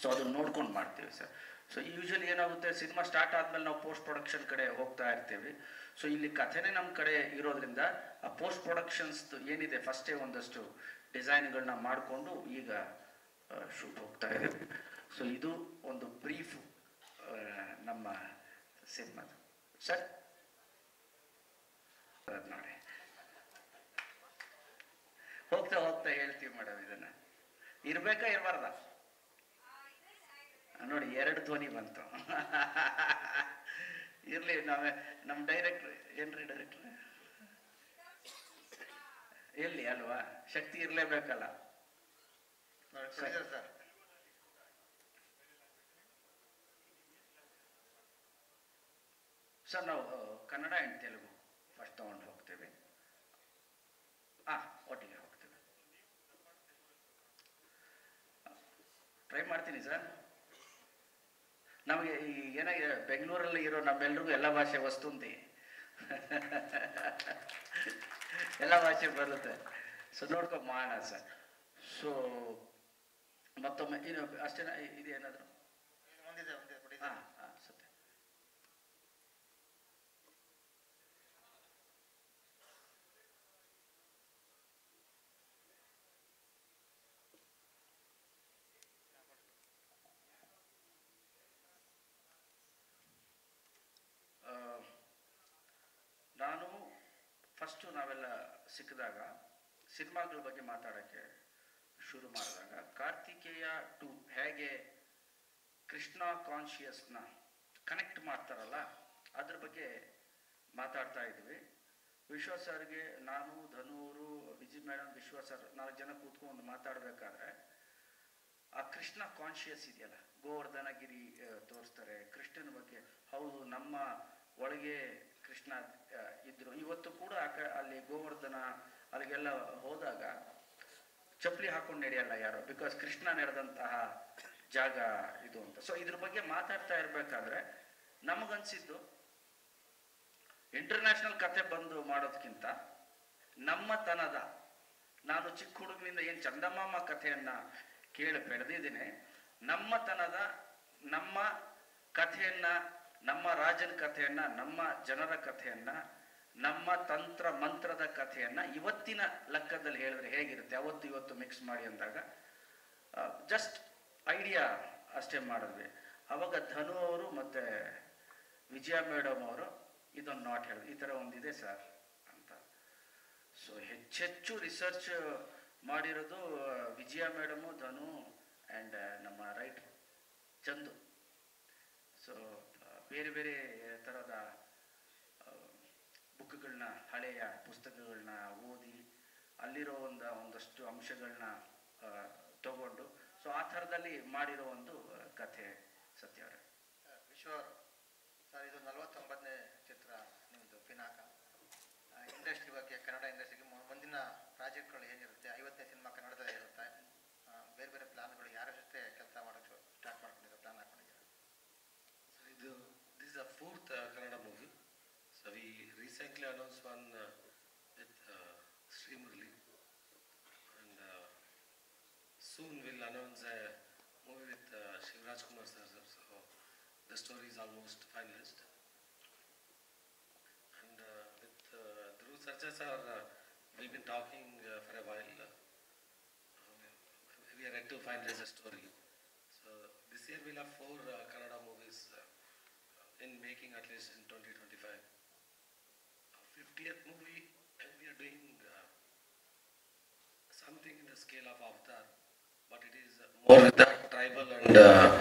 ಸೊ ಅದನ್ನು ನೋಡ್ಕೊಂಡು ಮಾಡ್ತೀವಿ ಸರ್. ಸೊ ಯೂಶಲಿ ಏನಾಗುತ್ತೆ, ಸಿನಿಮಾ ಸ್ಟಾರ್ಟ್ ಆದಮೇಲೆ ನಾವು ಪೋಸ್ಟ್ ಪ್ರೊಡಕ್ಷನ್ ಕಡೆ ಹೋಗ್ತಾ ಇರ್ತೀವಿ. ಸೊ ಇಲ್ಲಿ ಕಥೆನೇ ನಮ್ಮ ಕಡೆ ಇರೋದ್ರಿಂದ ಆ ಪೋಸ್ಟ್ ಪ್ರೊಡಕ್ಷನ್ಸ್ ಏನಿದೆ ಫಸ್ಟೇ ಒಂದಷ್ಟು ಡಿಸೈನ್ಗಳನ್ನ ಮಾಡಿಕೊಂಡು ಈಗ ಶೂಟ್ ಹೋಗ್ತಾ ಇದ್ದೀವಿ. ಸೊ ಇದು ಒಂದು ಬ್ರೀಫ್ ನಮ್ಮ ಸಿನಿಮಾದ ಸರ್. ನೋಡಿ ಹೋಗ್ತಾ ಹೋಗ್ತಾ ಹೇಳ್ತೀವಿ ಮೇಡಮ್, ಇದನ್ನ ಇರ್ಬೇಕಾ ಇರಬಾರ್ದ? ನೋಡಿ 2 ಧ್ವನಿ ಬಂತು. ಇರ್ಲಿ, ನಮ್ಮ ಡೈರೆಕ್ಟ್ರ್ ಏನ್ರಿ ಡೈರೆಕ್ಟ್ರ್ ಎಲ್ಲಿ ಅಲ್ವಾ, ಶಕ್ತಿ ಇರಲೇಬೇಕಲ್ಲ ಸರ್. ನಾವು ಕನ್ನಡ ಆ್ಯಂಡ್ ತೆಲುಗು ಫಸ್ಟ್ ತಗೊಂಡು ಹೋಗ್ತೇವೆ, ಒಟ್ಟಿಗೆ ಹೋಗ್ತೇವೆ. ಟ್ರೈ ಮಾಡ್ತೀನಿ ಸರ್. ನಮಗೆ ಏನಾಗಿದೆ, ಬೆಂಗಳೂರಲ್ಲಿ ಇರೋ ನಮ್ಮೆಲ್ರಿಗೂ ಎಲ್ಲ ಭಾಷೆ ವಸ್ತುಂತಿ, ಎಲ್ಲ ಭಾಷೆ ಬರುತ್ತೆ. ಸೊ ನೋಡ್ಕೊಂಡು ಮಾಡೋಣ ಸರ್. ಸೊ ಮತ್ತೊಮ್ಮೆ ಏನು ಅಷ್ಟೇನಾ ಇದೇನಾದರೂ? ಹಾಂ ಸತ್ಯ. ಫಸ್ಟು ನಾವೆಲ್ಲ ಸಿಕ್ಕಿದಾಗ ಸಿನಿಮಾಗಳ ಬಗ್ಗೆ ಮಾತಾಡೋಕ್ಕೆ ಶುರು ಮಾಡಿದಾಗ ಕಾರ್ತಿಕೇಯ ಟು ಹೇಗೆ ಕೃಷ್ಣ ಕಾನ್ಷಿಯಸ್ನ ಕನೆಕ್ಟ್ ಮಾಡ್ತಾರಲ್ಲ ಅದ್ರ ಬಗ್ಗೆ ಮಾತಾಡ್ತಾ ಇದ್ವಿ. ವಿಶ್ವ ಸರ್ಗೆ ನಾನು, ಧನೂರು, ವಿಜಯ್ ಮೇಡಮ್, ವಿಶ್ವ ಸರ್ 4 ಜನ ಕೂತ್ಕೊಂಡು ಮಾತಾಡಬೇಕಾದ್ರೆ ಆ ಕೃಷ್ಣ ಕಾನ್ಷಿಯಸ್ ಇದೆಯಲ್ಲ, ಗೋವರ್ಧನಗಿರಿ ತೋರಿಸ್ತಾರೆ ಕೃಷ್ಣನ ಬಗ್ಗೆ. ಹೌದು, ನಮ್ಮ ಒಳಗೆ ಕೃಷ್ಣ ಇದ್ರು. ಇವತ್ತು ಕೂಡ ಅಲ್ಲಿ ಗೋವರ್ಧನ ಅಲ್ಲಿಗೆಲ್ಲ ಹೋದಾಗ ಚಪ್ಪಲಿ ಹಾಕೊಂಡು ನಡೆಯಲ್ಲ ಯಾರು, ಬಿಕಾಸ್ ಕೃಷ್ಣ ನಡೆದಂತಹ ಜಾಗ ಇದು ಅಂತ. ಸೊ ಇದ್ರ ಬಗ್ಗೆ ಮಾತಾಡ್ತಾ ಇರ್ಬೇಕಾದ್ರೆ ನಮಗನ್ಸಿದ್ದು ಇಂಟರ್ನ್ಯಾಷನಲ್ ಕತೆ ಬಂದು ಮಾಡೋದಕ್ಕಿಂತ ನಮ್ಮತನದ, ನಾನು ಚಿಕ್ಕ ಹುಡುಗನಿಂದ ಏನು ಚಂದಮಾಮ ಕಥೆಯನ್ನ ಕೇಳಿ ಬೆಳೆದಿದ್ದೀನಿ, ನಮ್ಮತನದ ನಮ್ಮ ಕಥೆಯನ್ನ, ನಮ್ಮ ರಾಜನ ಕಥೆಯನ್ನ, ನಮ್ಮ ಜನರ ಕಥೆಯನ್ನ, ನಮ್ಮ ತಂತ್ರ ಮಂತ್ರದ ಕಥೆಯನ್ನ ಇವತ್ತಿನ ಲೆಕ್ಕದಲ್ಲಿ ಹೇಳಿದ್ರೆ ಹೇಗಿರುತ್ತೆ, ಅವತ್ತು ಇವತ್ತು ಮಿಕ್ಸ್ ಮಾಡಿ ಅಂದಾಗ ಜಸ್ಟ್ ಐಡಿಯಾ ಅಷ್ಟೇ ಮಾಡಿದ್ವಿ. ಅವಾಗ ಧನು ಅವರು ಮತ್ತೆ ವಿಜಯ ಮೇಡಮ್ ಅವರು ಇದೊಂದು ನಾಟ್ ಹೇಳಿದ್ರು, ಈ ಥರ ಒಂದಿದೆ ಸರ್ ಅಂತ. ಸೊ ಹೆಚ್ಚೆಚ್ಚು ರಿಸರ್ಚ್ ಮಾಡಿರೋದು ವಿಜಯ ಮೇಡಮು, ಧನು ಆ್ಯಂಡ್ ನಮ್ಮ ರೈಟ್ರು ಚಂದು. ಸೊ ಬೇರೆ ಬೇರೆ ಥರದ ಬುಕ್ಗಳನ್ನ, ಹಳೆಯ ಪುಸ್ತಕಗಳನ್ನ ಓದಿ ಅಲ್ಲಿರೋ ಒಂದಷ್ಟು ಅಂಶಗಳನ್ನ ತಗೊಂಡು ಸೊ ಆ ಥರದಲ್ಲಿ ಮಾಡಿರೋ ಒಂದು ಕಥೆ ಸತ್ಯ ಅವರೇ. ವಿಶ್ವ ಸರ್, ಇದು 49ನೇ ಚಿತ್ರ ನಿಮ್ಮದು ಪಿನಾಕ. ಇಂಡಸ್ಟ್ರಿ ಬಗ್ಗೆ, ಕನ್ನಡ ಇಂಡಸ್ಟ್ರಿಗೆ ಮುಂದಿನ ಪ್ರಾಜೆಕ್ಟ್ಗಳು ಏನಿರುತ್ತೆ? 50ನೇ ಸಿನಿಮಾ ಕನ್ನಡದಲ್ಲೇ ಇರುತ್ತೆ. ಬೇರೆ ಬೇರೆ ಪ್ಲಾನ್ಗಳು ಯಾರ ಜೊತೆ ಕೆಲಸ ಮಾಡೋಕ್ಕೆ ಸ್ಟಾರ್ಟ್ ಮಾಡ್ಕೊಂಡಿರೋ ಪ್ಲಾನ್ ಹಾಕೊಂಡಿದ್ದೀರಾ? ಸರ್, ಇದು this is the 4th Kannada movie. So we recently announce one with Shri Murali, and soon we'll announce a movie with Shivraj Kumar sir. So the story is almost finalized. And with Dhruv Sarja sir, we've been talking for a while. We are ready to finalize the story. So this year we'll have 4 Kannada movies in making, at least in 2025. 50th movie, and we are doing something in the scale of Avatar, but it is more with the tribal and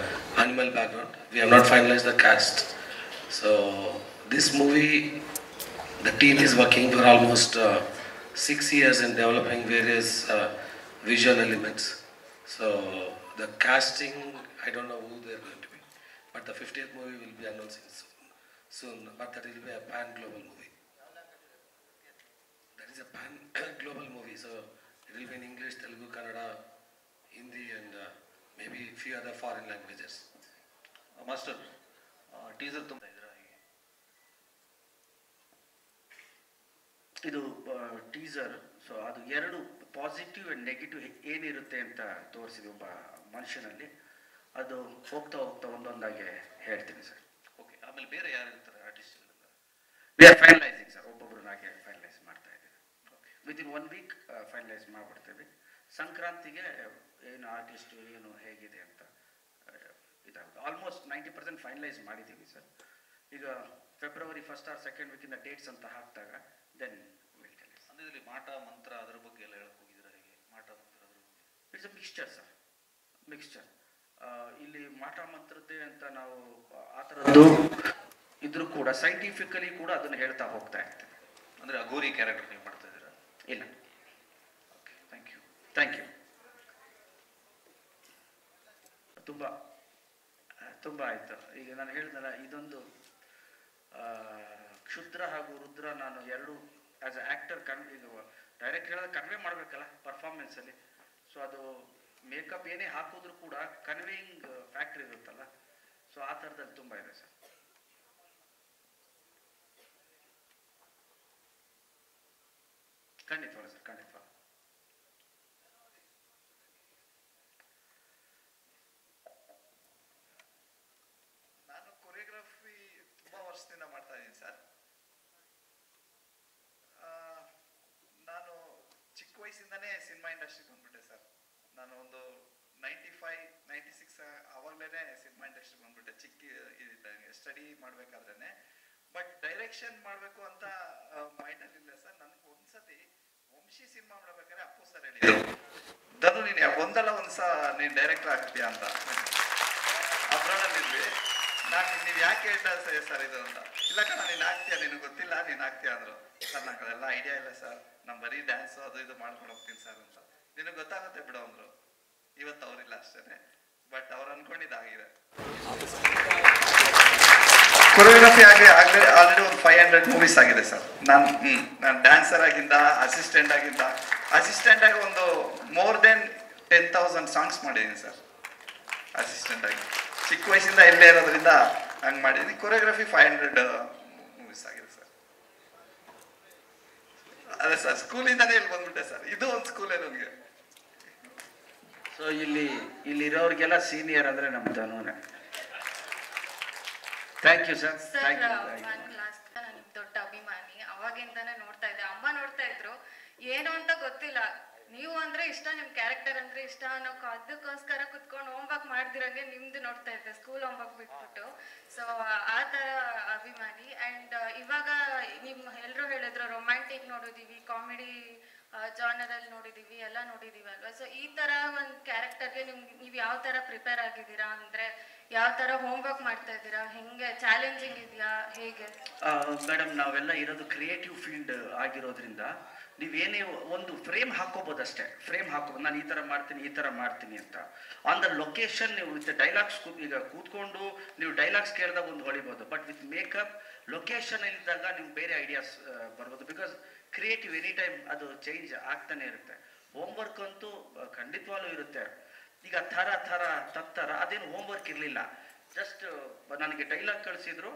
animal background. We have not finalized the cast. So this movie, the team is working for almost 6 years in developing various visual elements. So the casting, I don't know who they're going to be, but the 50th movie will be announcing soon. But that will be a pan-global movie. That is a pan-global movie. So it will be in English, Telugu, Kannada, Hindi, and maybe few other foreign languages. Master teaser ತುಂಬ ಇದ್ರ ಹಾಗೆ ಇದು ಟೀಸರ್. ಸೊ ಅದು 2 ಪಾಸಿಟಿವ್ ಆ್ಯಂಡ್ ನೆಗೆಟಿವ್ ಏನಿರುತ್ತೆ ಅಂತ ತೋರಿಸಿದ್ವಿ ಒಬ್ಬ ಮನುಷ್ಯನಲ್ಲಿ. ಅದು ಹೋಗ್ತಾ ಹೋಗ್ತಾ ಒಂದೊಂದಾಗೆ ಹೇಳ್ತೀನಿ ಸರ್. ಓಕೆ, ಆಮೇಲೆ ಬೇರೆ ಯಾರು ಇರ್ತಾರೆ artist? We are finalising sir, ಒಬ್ಬೊಬ್ರನ್ನಾಗೆ ಫೈನಲೈಸ್ ಮಾಡ್ತಾ ಇದ್ದೀವಿ. ಓಕೆ, ವಿತಿನ್ 1 ವೀಕ್ ಫೈನಲೈಸ್ ಮಾಡಿಬಿಡ್ತೀವಿ. ಸಂಕ್ರಾಂತಿಗೆ ಏನು ಆರ್ಟಿಸ್ಟು ಏನು ಹೇಗಿದೆ ಅಂತ ಇದಾಗುತ್ತೆ. ಆಲ್ಮೋಸ್ಟ್ 90% ಫೈನಲೈಸ್ ಮಾಡಿದ್ದೀವಿ ಸರ್. ಈಗ ಫೆಬ್ರವರಿ 1st or 2nd ವೀಕಿಂದ ಡೇಟ್ಸ್ ಅಂತ ಹಾಕಿದಾಗ ದೆನ್ ವಿಲ್ ಟೆಲ್. ಅಂದರೆ ಇದರಲ್ಲಿ ಮಾಟ ಮಂತ್ರ ಅದ್ರ ಬಗ್ಗೆ ಎಲ್ಲ ಹೇಳಕ್ಕೆ ಹೋಗಿದ್ದೀರಾ? ಹೇಗೆ ಮಾಟ ಮಂತ್ರ ಅದ್ರ ಬಗ್ಗೆ? It's a mixture sir, mixture. ಇಲ್ಲಿ ಮಾಟ ಮಂತ್ರದ್ದೇ ಅಂತ ನಾವು ಆ ಥರದ್ದು ಇದ್ರೂ ಕೂಡ ಸೈಂಟಿಫಿಕಲಿ ಕೂಡ ಅದನ್ನು ಹೇಳ್ತಾ ಹೋಗ್ತಾ ಇರ್ತೀವಿ. ಅಂದರೆ ಅಘೋರಿ ಕ್ಯಾರೆಕ್ಟರ್ ನೀವು ಮಾಡ್ತಾ ಇದ್ದೀರಾ? ಇಲ್ಲ. Okay, thank you. ತುಂಬ ಆಯಿತು. ಈಗ ನಾನು ಹೇಳಿದ್ನಲ್ಲ, ಇದೊಂದು ಕ್ಷುದ್ರ ಹಾಗೂ ರುದ್ರ, ನಾನು 2 ಆ್ಯಸ್ ಅ ಆ್ಯಕ್ಟರ್ ಈಗ ಡೈರೆಕ್ಟ್ ಹೇಳಿದ್ರೆ ಕನ್ವೆ ಮಾಡಬೇಕಲ್ಲ ಪರ್ಫಾರ್ಮೆನ್ಸಲ್ಲಿ. ಸೊ ಅದು ಮೇಕಪ್ ಏನೇ ಹಾಕಿದ್ರು ಕೂಡ ಕನ್ವೇಯಿಂಗ್ ಫ್ಯಾಕ್ಟ್ರಿ ಇರುತ್ತಲ್ಲ, ಸೊ ಆ ಥರದಲ್ಲಿ ತುಂಬ ಇದೆ ಸರ್. ಖಂಡಿತವಾಗ್ಲೂ ಸರ್, ಖಂಡಿತವಾಗ್ಲೂ. ನಾನು ಕೊರಿಯೋಗ್ರಫಿ ತುಂಬ ವರ್ಷದಿಂದ ಮಾಡ್ತಾ ಇದ್ದೀನಿ ಸರ್. ನಾನು ಚಿಕ್ಕ ವಯಸ್ಸಿಂದನೇ ಸಿನಿಮಾ ಇಂಡಸ್ಟ್ರಿಗೆ ಬಂದ್ಬಿಟ್ಟೆ ಸರ್. ನಾನು ಒಂದು 95, 96 ಆವಾಗಲೇ ಸಿನಿಮಾ ಇಂಡಸ್ಟ್ರಿಗೆ ಬಂದ್ಬಿಟ್ಟೆ. ಚಿಕ್ಕ ಇದ್ದಂಗೆ ಸ್ಟಡಿ ಮಾಡಬೇಕಾದ್ರೇ ಬಟ್ ಡೈರೆಕ್ಷನ್ ಮಾಡಬೇಕು ಅಂತ ಮೈಂಡಲ್ಲಿ ಇಲ್ಲ ಸರ್. ನನ್ಗೆ ಒಂದ್ಸತಿ ವಂಶಿ ಸಿನಿಮಾ ಮಾಡ್ಬೇಕಾದ್ರೆ ಅಪ್ಪು ಸರ್ ಹೇಳಿದ್ರು, ಧನು ನೀನು ಒಂದಲ್ಲ ಒಂದ್ಸ ನೀನ್ ಡೈರೆಕ್ಟರ್ ಆಗ್ತೀಯಾ ಅಂತ. ಅಬ್ರಾಡಲ್ಲಿದ್ವಿ. ನೀವು ಯಾಕೆ ಹೇಳ್ತಾ ಸರ್ ಇದು ಅಂತ. ಇಲ್ಲ ಕಣ ನೀನ್ ಆಗ್ತೀಯಾ, ನಿನಗೆ ಗೊತ್ತಿಲ್ಲ ನೀನ್ ಆಗ್ತೀಯಾ ಅಂದ್ರು. ಸರ್ ನಂಗೆಲ್ಲ ಐಡಿಯಾ ಇಲ್ಲ ಸರ್, ನಮ್ ಬರೀ ಡ್ಯಾನ್ಸ್ ಅದು ಇದು ಮಾಡ್ಕೊಂಡು ಹೋಗ್ತೀನಿ ಸರ್ ಅಂತ. ನಿನಗೆ ಗೊತ್ತಾಗುತ್ತೆ ಬಿಡು ಅಂದ್ರು. ಇವತ್ತು ಅವ್ರಿಲ್ಲ ಅಷ್ಟೇನೆ, ಬಟ್ ಅವ್ರು ಅನ್ಕೊಂಡಿದ್ದಾಗಿದೆ. ಕೊರಿಯೋಗ್ರಫಿ ಆಲ್ರೆಡಿ ಒಂದು 500 ಮೂವೀಸ್ ಆಗಿದೆ ಸರ್. ನಾನು ಡ್ಯಾನ್ಸರ್ ಆಗಿಂದ ಅಸಿಸ್ಟೆಂಟ್ ಆಗಿ ಒಂದು ಮೋರ್ ದೆನ್ 10,000 ಸಾಂಗ್ಸ್ ಮಾಡಿದ್ದೀನಿ ಸರ್ ಅಸಿಸ್ಟೆಂಟ್ ಆಗಿ. ಚಿಕ್ಕ ವಯಸ್ಸಿಂದ ಇಲ್ಲೇ ಇರೋದ್ರಿಂದ ಹಂಗೆ ಮಾಡಿದ್ದೀನಿ. ಕೊರಿಯೋಗ್ರಫಿ 500 ಮೂವೀಸ್ ಆಗಿದೆ ಸರ್. ಅದೇ ಸರ್, ಸ್ಕೂಲಿಂದಾನೇ ಇಲ್ಲಿ ಬಂದ್ಬಿಟ್ಟೆ ಸರ್. ಇದು ಒಂದು ಸ್ಕೂಲೇ ನನಗೆ. ಸೊ ಇಲ್ಲಿರೋರಿಗೆಲ್ಲ ಸೀನಿಯರ್ ಅಂದ್ರೆ ನಮ್ಮ ಧನುನೇ. Thank you sir. Sir last ನಾನು ನಿಮ್ ದೊಡ್ಡ ಅಭಿಮಾನಿ. ಅವಾಗಿಂದಾನೆ ನೋಡ್ತಾ ಇದ್ದೆ, ಅಮ್ಮ ನೋಡ್ತಾ ಇದ್ರು. ಏನು ಅಂತ ಗೊತ್ತಿಲ್ಲ, ನೀವು ಅಂದ್ರೆ ಇಷ್ಟ, ನಿಮ್ ಕ್ಯಾರೆಕ್ಟರ್ ಅಂದ್ರೆ ಇಷ್ಟ ಅನ್ನೋ ಅದಕ್ಕೋಸ್ಕರ ಕುತ್ಕೊಂಡು ಹೋಮ್ವರ್ಕ್ ಮಾಡ್ದಿರಂಗೆ ನಿಮ್ದು ನೋಡ್ತಾ ಇದ್ದೆ, ಸ್ಕೂಲ್ ಹೋಮ್ವರ್ಕ್ ಬಿಟ್ಬಿಟ್ಟು. ಸೊ ಆ ತರ ಅಭಿಮಾನಿ. ಅಂಡ್ ಇವಾಗ ನಿಮ್ ಎಲ್ರು ಹೇಳಿದ್ರು ರೊಮ್ಯಾಂಟಿಕ್ ನೋಡಿದೀವಿ, ಕಾಮಿಡಿ ಜಾನರ್ ಅಲ್ಲಿ ನೋಡಿದೀವಿ, ಎಲ್ಲ ನೋಡಿದೀವಿ ಅಲ್ವಾ. ಸೊ ಈ ತರ ಒಂದ್ ಕ್ಯಾರೆಕ್ಟರ್ಗೆ ನೀವ್ ಯಾವ ತರ ಪ್ರಿಪೇರ್ ಆಗಿದ್ದೀರಾ, ಅಂದ್ರೆ ಯಾವ ತರ ಹೋಮ್ವರ್ಕ್ ಮಾಡ್ತಾ ಇದ್ದೀರಾ, ಹೆಂಗೆ ಚಾಲೆಂಜಿಂಗ್ ಇದೆಯಾ, ಹೇಗೆ? ಮೇಡಮ್, ನಾವೆಲ್ಲ ಇರೋದು ಕ್ರಿಯೇಟಿವ್ ಫೀಲ್ಡ್ ಆಗಿರೋದ್ರಿಂದ ನೀವೇನೇ ಒಂದು ಫ್ರೇಮ್ ಹಾಕೋಬೋದಷ್ಟೇ. ಫ್ರೇಮ್ ಹಾಕೋಬೋದು, ನಾನು ಈ ಥರ ಮಾಡ್ತೀನಿ ಅಂತ. ಆನ್ ದ ಲೊಕೇಶನ್ ನೀವು ವಿತ್ ಡೈಲಾಗ್ಸ್ ಈಗ ಕೂತ್ಕೊಂಡು ನೀವು ಡೈಲಾಗ್ಸ್ ಕೇಳಿದಾಗ ಒಂದು ಹೊಳಿಬೋದು. ಬಟ್ ವಿತ್ ಮೇಕಪ್ ಲೊಕೇಶನ್ ಇದ್ದಾಗ ನಿಮ್ಗೆ ಬೇರೆ ಐಡಿಯಾಸ್ ಬರ್ಬೋದು. ಬಿಕಾಸ್ ಕ್ರಿಯೇಟಿವ್ ಎನಿ ಟೈಮ್ ಅದು ಚೇಂಜ್ ಆಗ್ತಾನೆ ಇರುತ್ತೆ. ಹೋಮ್ವರ್ಕ್ ಅಂತೂ ಖಂಡಿತವಾಗ್ಲೂ ಇರುತ್ತೆ. ಈಗ ಥರ ಅದೇನು ಹೋಮ್ವರ್ಕ್ ಇರಲಿಲ್ಲ. ಜಸ್ಟ್ ನನಗೆ ಡೈಲಾಗ್ ಕಳಿಸಿದ್ರು,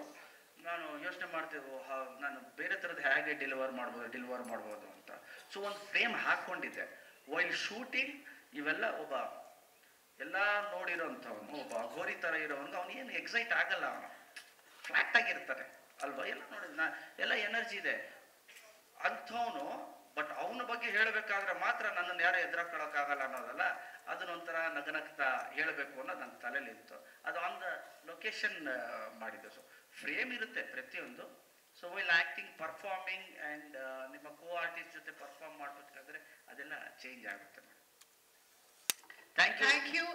ನಾನು ಯೋಚನೆ ಮಾಡ್ತಿದ್ವು ನಾನು ಬೇರೆ ಥರದ್ದು ಹೇಗೆ ಡೆಲಿವರ್ ಮಾಡ್ಬೋದು ಅಂತ. ಸೊ ಒಂದು ಫ್ರೇಮ್ ಹಾಕ್ಕೊಂಡಿದ್ದೆ. ವೈಲ್ ಶೂಟಿಂಗ್ ಇವೆಲ್ಲ ಎಲ್ಲ ನೋಡಿರೋಂಥವನು, ಒಬ್ಬ ಅಘೋರಿ ಥರ ಇರೋವನ್ಗೆ ಅವನು ಏನು ಎಕ್ಸೈಟ್ ಆಗಲ್ಲ, ಅವನು ಫ್ಲಾಟ್ ಆಗಿರ್ತಾನೆ ಅಲ್ವಾ. ಎಲ್ಲ ನೋಡಿದ ಎಲ್ಲ ಎನರ್ಜಿ ಇದೆ ಅಂಥವನು. ಬಟ್ ಅವನ ಬಗ್ಗೆ ಹೇಳಬೇಕಾದ್ರೆ ಮಾತ್ರ ನನ್ನನ್ನು ಯಾರು ಎದುರಾಕೊಳ್ಳೋಕ್ಕಾಗಲ್ಲ ಅನ್ನೋದಲ್ಲ, ಅದನ್ನೊಂಥರ ನಗನಗ್ತಾ ಹೇಳಬೇಕು ಅನ್ನೋದು ನನ್ನ ತಲೆಯಲ್ಲಿ ಇತ್ತು. ಅದು ಆನ್ ದ ಲೊಕೇಶನ್ ಮಾಡಿದ್ದು. ಸೊ ಫ್ರೇಮ್ ಇರುತ್ತೆ ಪ್ರತಿಯೊಂದು. So while acting, performing and ನಿಮ್ಮ ಕೋ ಆರ್ಟಿಸ್ಟ್ ಜೊತೆ ಪರ್ಫಾರ್ಮ್ ಮಾಡಬೇಕಾದ್ರೆ ಅದೆಲ್ಲ ಚೇಂಜ್ ಆಗುತ್ತೆ. Thank you.